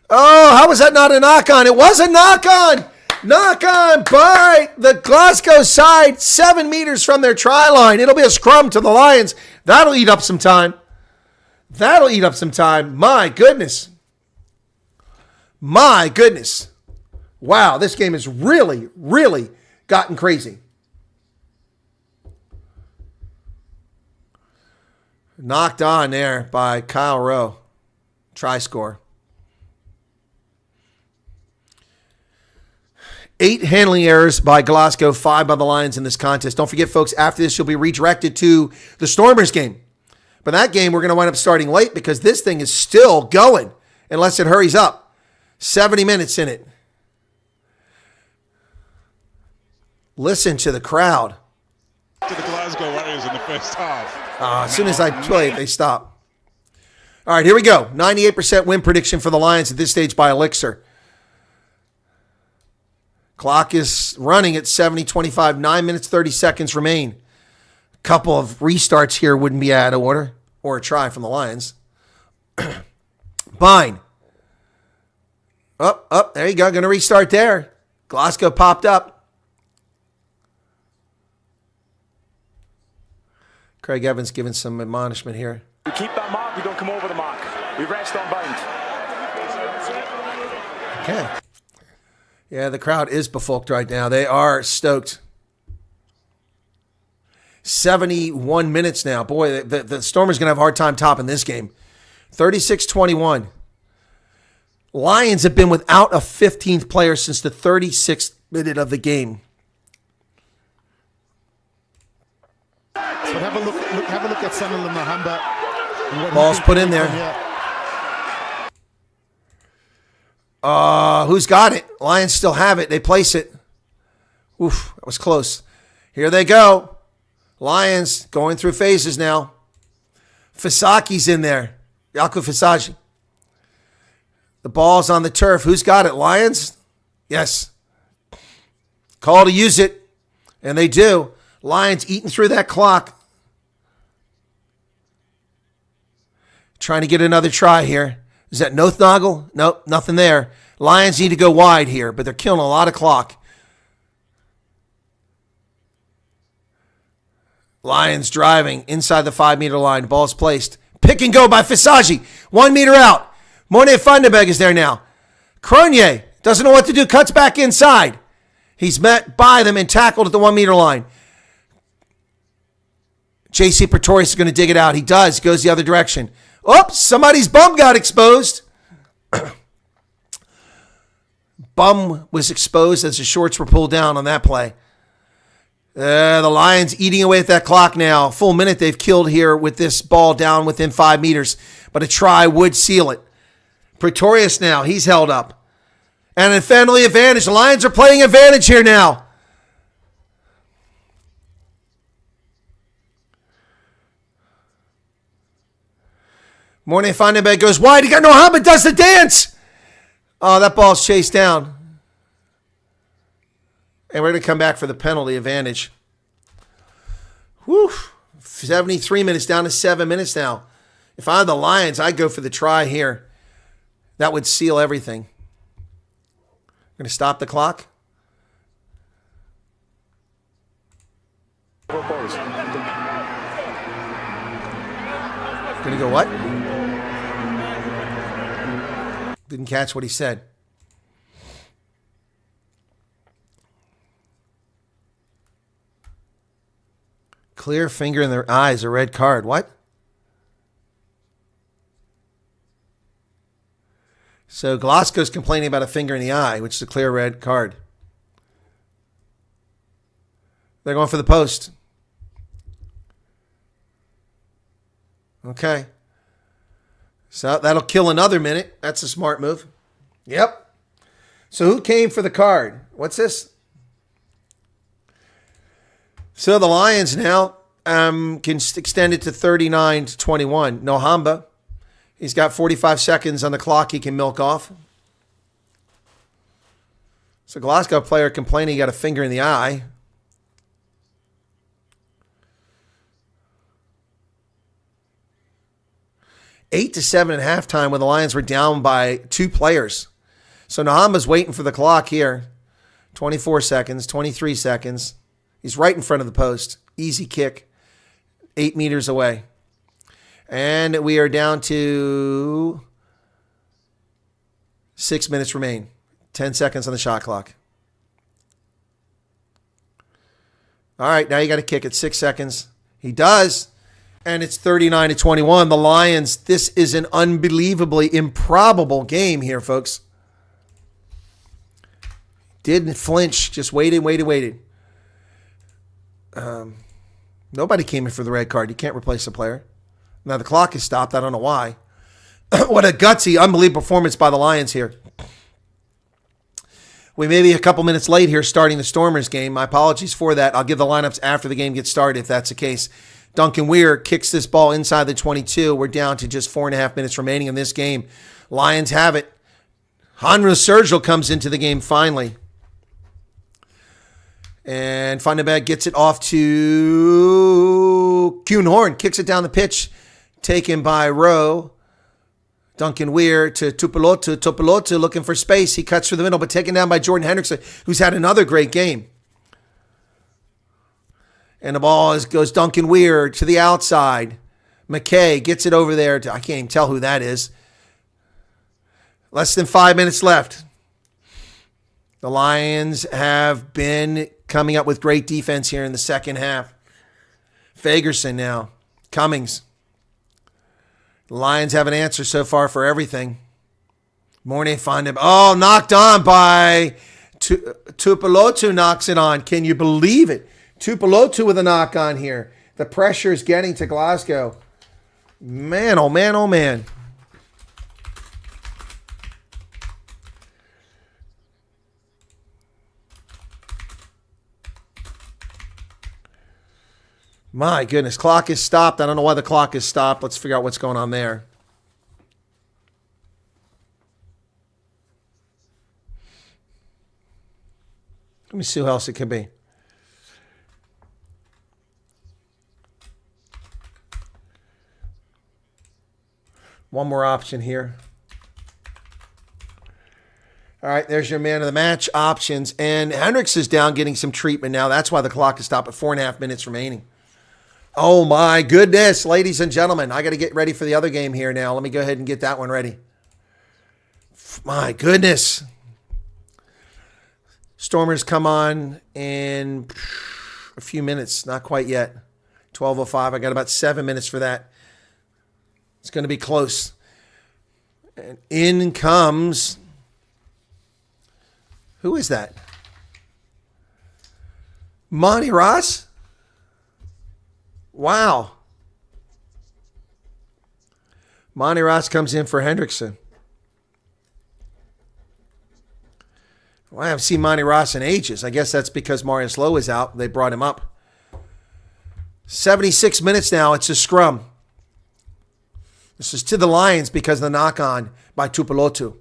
Oh, how was that not a knock-on? It was a knock-on! Knock-on by the Glasgow side, 7 meters from their try line. It'll be a scrum to the Lions. That'll eat up some time. That'll eat up some time. My goodness. My goodness. Wow, this game has really, really gotten crazy. Knocked on there by Kyle Rowe. Try score. 8 handling errors by Glasgow, 5 by the Lions in this contest. Don't forget, folks, after this, you'll be redirected to the Stormers game. But that game, we're going to wind up starting late because this thing is still going unless it hurries up. 70 minutes in it. Listen to the crowd. To the Glasgow Warriors in the first half. As soon as I play it, they stop. All right, here we go. 98% win prediction for the Lions at this stage by Elixir. Clock is running at 70-25. 9 minutes, 30 seconds remain. A couple of restarts here wouldn't be out of order. Or a try from the Lions. Bine. Up. There you go. Going to restart there. Glasgow popped up. Craig Evans giving some admonishment here. We keep that mark, we don't come over the mark. We rest on bind. Okay. Yeah, the crowd is befolked right now. They are stoked. 71 minutes now. Boy, the Stormers going to have a hard time topping this game. 36-21. Lions have been without a 15th player since the 36th minute of the game. But have a look at Sunderland Mahamba. Ball's put in there. Who's got it? Lions still have it. They place it. Oof, that was close. Here they go. Lions going through phases now. Fisaki's in there. Yaku Fisagi. The ball's on the turf. Who's got it? Lions? Yes. Call to use it. And they do. Lions eating through that clock. Trying to get another try here. Is that Nothnagel? Nope, nothing there. Lions need to go wide here, but they're killing a lot of clock. Lions driving inside the 5-meter line. Ball's placed. Pick and go by Fisagi. 1 meter out. Morne Vandenberg is there now. Cronje doesn't know what to do. Cuts back inside. He's met by them and tackled at the 1 meter line. J.C. Pretorius is going to dig it out. He does. Goes the other direction. Oops, somebody's bum got exposed. Bum was exposed as the shorts were pulled down on that play. The Lions eating away at that clock now. Full minute they've killed here with this ball down within 5 meters. But a try would seal it. Pretorius now, he's held up. And a family advantage. The Lions are playing advantage here now. Morne Vandenberg goes wide. He got no helmet, does the dance. Oh, that ball's chased down. And we're going to come back for the penalty advantage. Whew. 73 minutes down to 7 minutes now. If I'm the Lions, I'd go for the try here. That would seal everything. Going to stop the clock. Going to go what? Didn't catch what he said. Clear finger in their eyes, a red card. What? So Glasgow's complaining about a finger in the eye, which is a clear red card. They're going for the post. Okay. So that'll kill another minute. That's a smart move. Yep. So who came for the card? What's this? So the Lions now can extend it to 39-21. Nohamba. He's got 45 seconds on the clock he can milk off. So Glasgow player complaining he got a finger in the eye. 8-7 at halftime when the Lions were down by 2 players. So Nahamba's waiting for the clock here. 24 seconds, 23 seconds. He's right in front of the post. Easy kick. 8 meters away. And we are down to 6 minutes remain. 10 seconds on the shot clock. All right, now you got to kick it. 6 seconds. He does. And it's 39-21. The Lions, this is an unbelievably improbable game here, folks. Didn't flinch. Just waited. Nobody came in for the red card. You can't replace a player. Now the clock is stopped. I don't know why. What a gutsy, unbelievable performance by the Lions here. We may be a couple minutes late here starting the Stormers game. My apologies for that. I'll give the lineups after the game gets started if that's the case. Duncan Weir kicks this ball inside the 22. We're down to just 4.5 minutes remaining in this game. Lions have it. Hanro Sergio comes into the game finally. And Vandenberg gets it off to Kuhn Horn. Kicks it down the pitch. Taken by Rowe. Duncan Weir to Tupelotu. Tupelotu looking for space. He cuts through the middle, but taken down by Jordan Hendrickson, who's had another great game. And the ball goes Duncan Weir to the outside. McKay gets it over there. I can't even tell who that is. Less than 5 minutes left. The Lions have been coming up with great defense here in the second half. Fagerson now. Cummings. The Lions have an answer so far for everything. Mornay Fandem. Oh, knocked on by Tupelotu knocks it on. Can you believe it? Tupelotu with a knock on here. The pressure is getting to Glasgow. Man, oh man, oh man. My goodness, clock is stopped. I don't know why the clock is stopped. Let's figure out what's going on there. Let me see who else it could be. One more option here. All right, there's your man of the match options. And Hendricks is down getting some treatment now. That's why the clock is stopped at 4.5 minutes remaining. Oh, my goodness, ladies and gentlemen. I got to get ready for the other game here now. Let me go ahead and get that one ready. My goodness. Stormers come on in a few minutes. Not quite yet. 12:05. I got about 7 minutes for that. It's going to be close. And in comes... Who is that? Monty Ross? Wow. Monty Ross comes in for Hendrickson. Well, I haven't seen Monty Ross in ages. I guess that's because Marius Lowe is out. They brought him up. 76 minutes now. It's a scrum. This is to the Lions because of the knock-on by Tupelotu.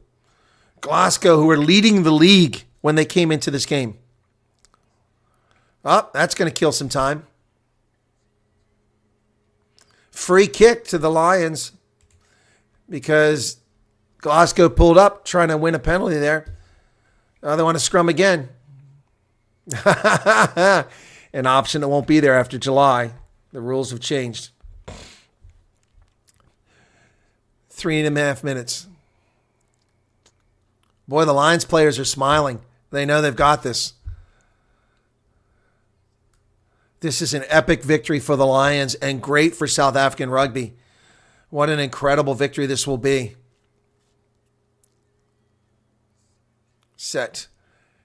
Glasgow, who are leading the league when they came into this game. Oh, that's going to kill some time. Free kick to the Lions because Glasgow pulled up trying to win a penalty there. They want to scrum again. An option that won't be there after July. The rules have changed. 3.5 minutes. Boy, the Lions players are smiling. They know they've got this. This is an epic victory for the Lions and great for South African rugby. What an incredible victory this will be. Set.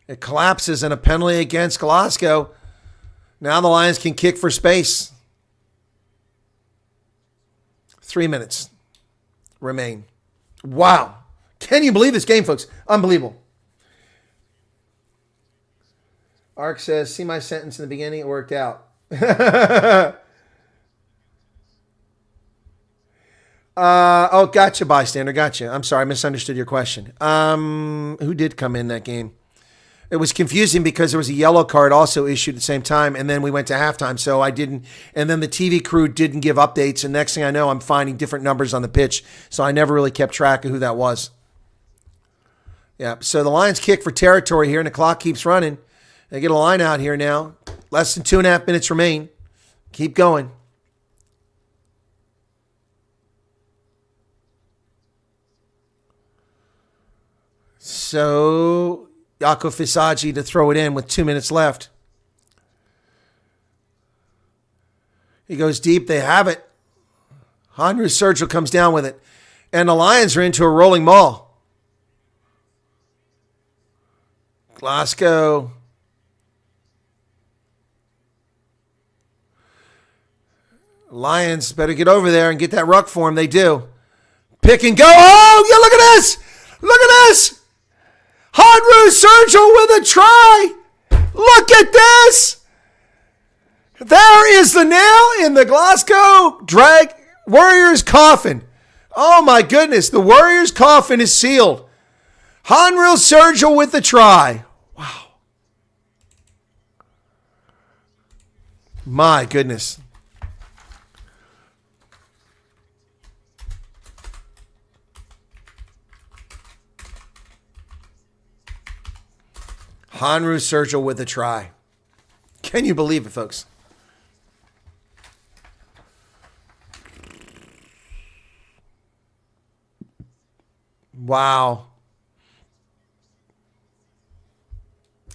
It collapses and a penalty against Glasgow. Now the Lions can kick for space. 3 minutes remain. Wow. Can you believe this game, folks? Unbelievable. Ark says, see my sentence in the beginning? It worked out. Oh, gotcha, bystander. Gotcha. I'm sorry. I misunderstood your question. Who did come in that game? It was confusing because there was a yellow card also issued at the same time, and then we went to halftime, so I didn't, and then the TV crew didn't give updates, and next thing I know, I'm finding different numbers on the pitch, so I never really kept track of who that was. Yeah, so the Lions kick for territory here, and the clock keeps running. They get a line out here now. Less than 2.5 minutes remain. Keep going. So Jaco Fisagi to throw it in with 2 minutes left. He goes deep. They have it. Hanru Sergio comes down with it. And the Lions are into a rolling maul. Glasgow. Lions better get over there and get that ruck for him. They do. Pick and go. Oh, yeah, look at this. Look at this. Hanru Sergio with a try. Look at this. There is the nail in the Glasgow Drag Warriors coffin. Oh my goodness. The Warriors coffin is sealed. Hanru Sergio with the try. Wow. My goodness. Hanru Sergio with a try. Can you believe it, folks? Wow.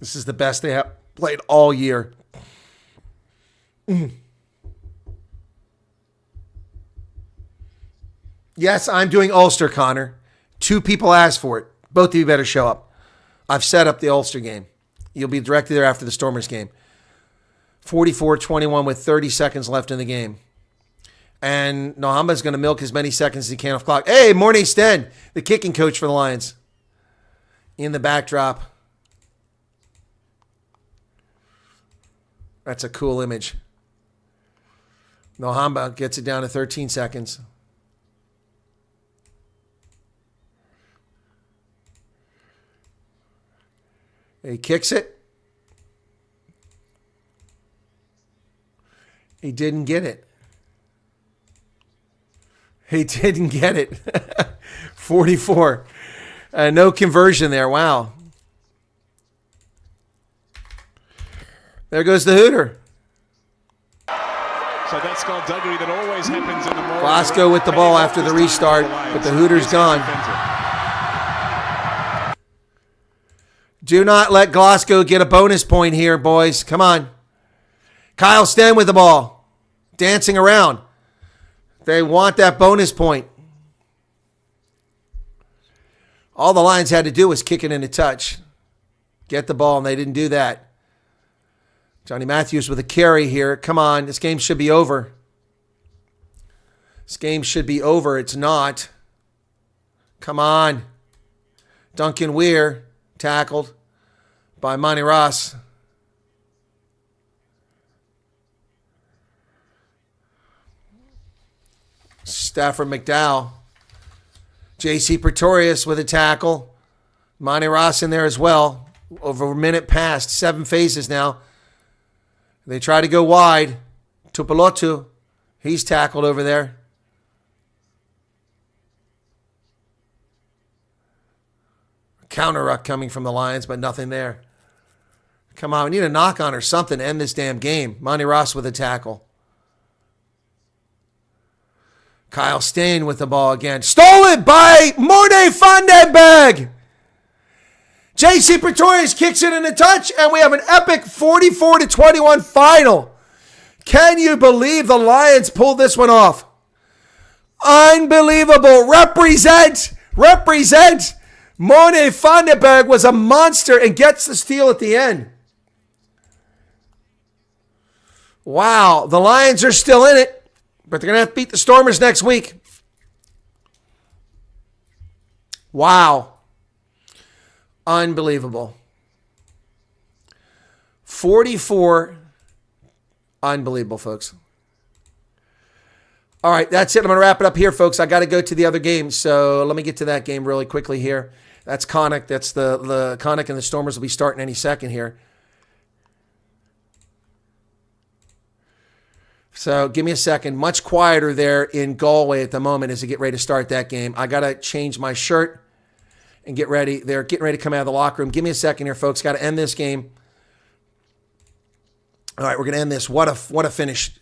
This is the best they have played all year. Yes, I'm doing Ulster, Connor. 2 people asked for it. Both of you better show up. I've set up the Ulster game. You'll be directly there after the Stormers game. 44-21 with 30 seconds left in the game. And Nohamba's going to milk as many seconds as he can off clock. Hey, Mornay Sten, the kicking coach for the Lions. In the backdrop. That's a cool image. Nohamba gets it down to 13 seconds. He kicks it. He didn't get it. He didn't get it. 44. No conversion there. Wow. There goes the hooter. So that skullduggery that always happens in the morning. Glasgow with the ball after the restart, but the hooter's gone. Do not let Glasgow get a bonus point here, boys. Come on. Kyle Sten with the ball. Dancing around. They want that bonus point. All the Lions had to do was kick it into touch. Get the ball, and they didn't do that. Johnny Matthews with a carry here. Come on. This game should be over. This game should be over. It's not. Come on. Duncan Weir tackled by Monty Ross. Stafford McDowell. J.C. Pretorius with a tackle. Monty Ross in there as well. Over a minute past. 7 phases now. They try to go wide. Tupelotu. He's tackled over there. Counter ruck coming from the Lions, but nothing there. Come on, we need a knock on or something to end this damn game. Monty Ross with a tackle. Kyle Stain with the ball again. Stolen by Mornay van den Berg. J.C. Pretorius kicks it in a touch, and we have an epic 44-21 final. Can you believe the Lions pulled this one off? Unbelievable. Represent. Mornay van den Berg was a monster and gets the steal at the end. Wow. The Lions are still in it, but they're going to have to beat the Stormers next week. Wow. Unbelievable. 44. Unbelievable, folks. All right, that's it. I'm going to wrap it up here, folks. I got to go to the other game, so let me get to that game really quickly here. That's Connick. That's the Connick and the Stormers will be starting any second here. So give me a second. Much quieter there in Galway at the moment as they get ready to start that game. I got to change my shirt and get ready. They're getting ready to come out of the locker room. Give me a second here, folks. Got to end this game. All right, we're going to end this. What a finish.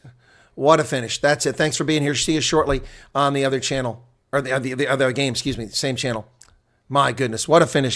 What a finish. That's it. Thanks for being here. See you shortly on the other channel. Or the other game, excuse me. Same channel. My goodness. What a finish.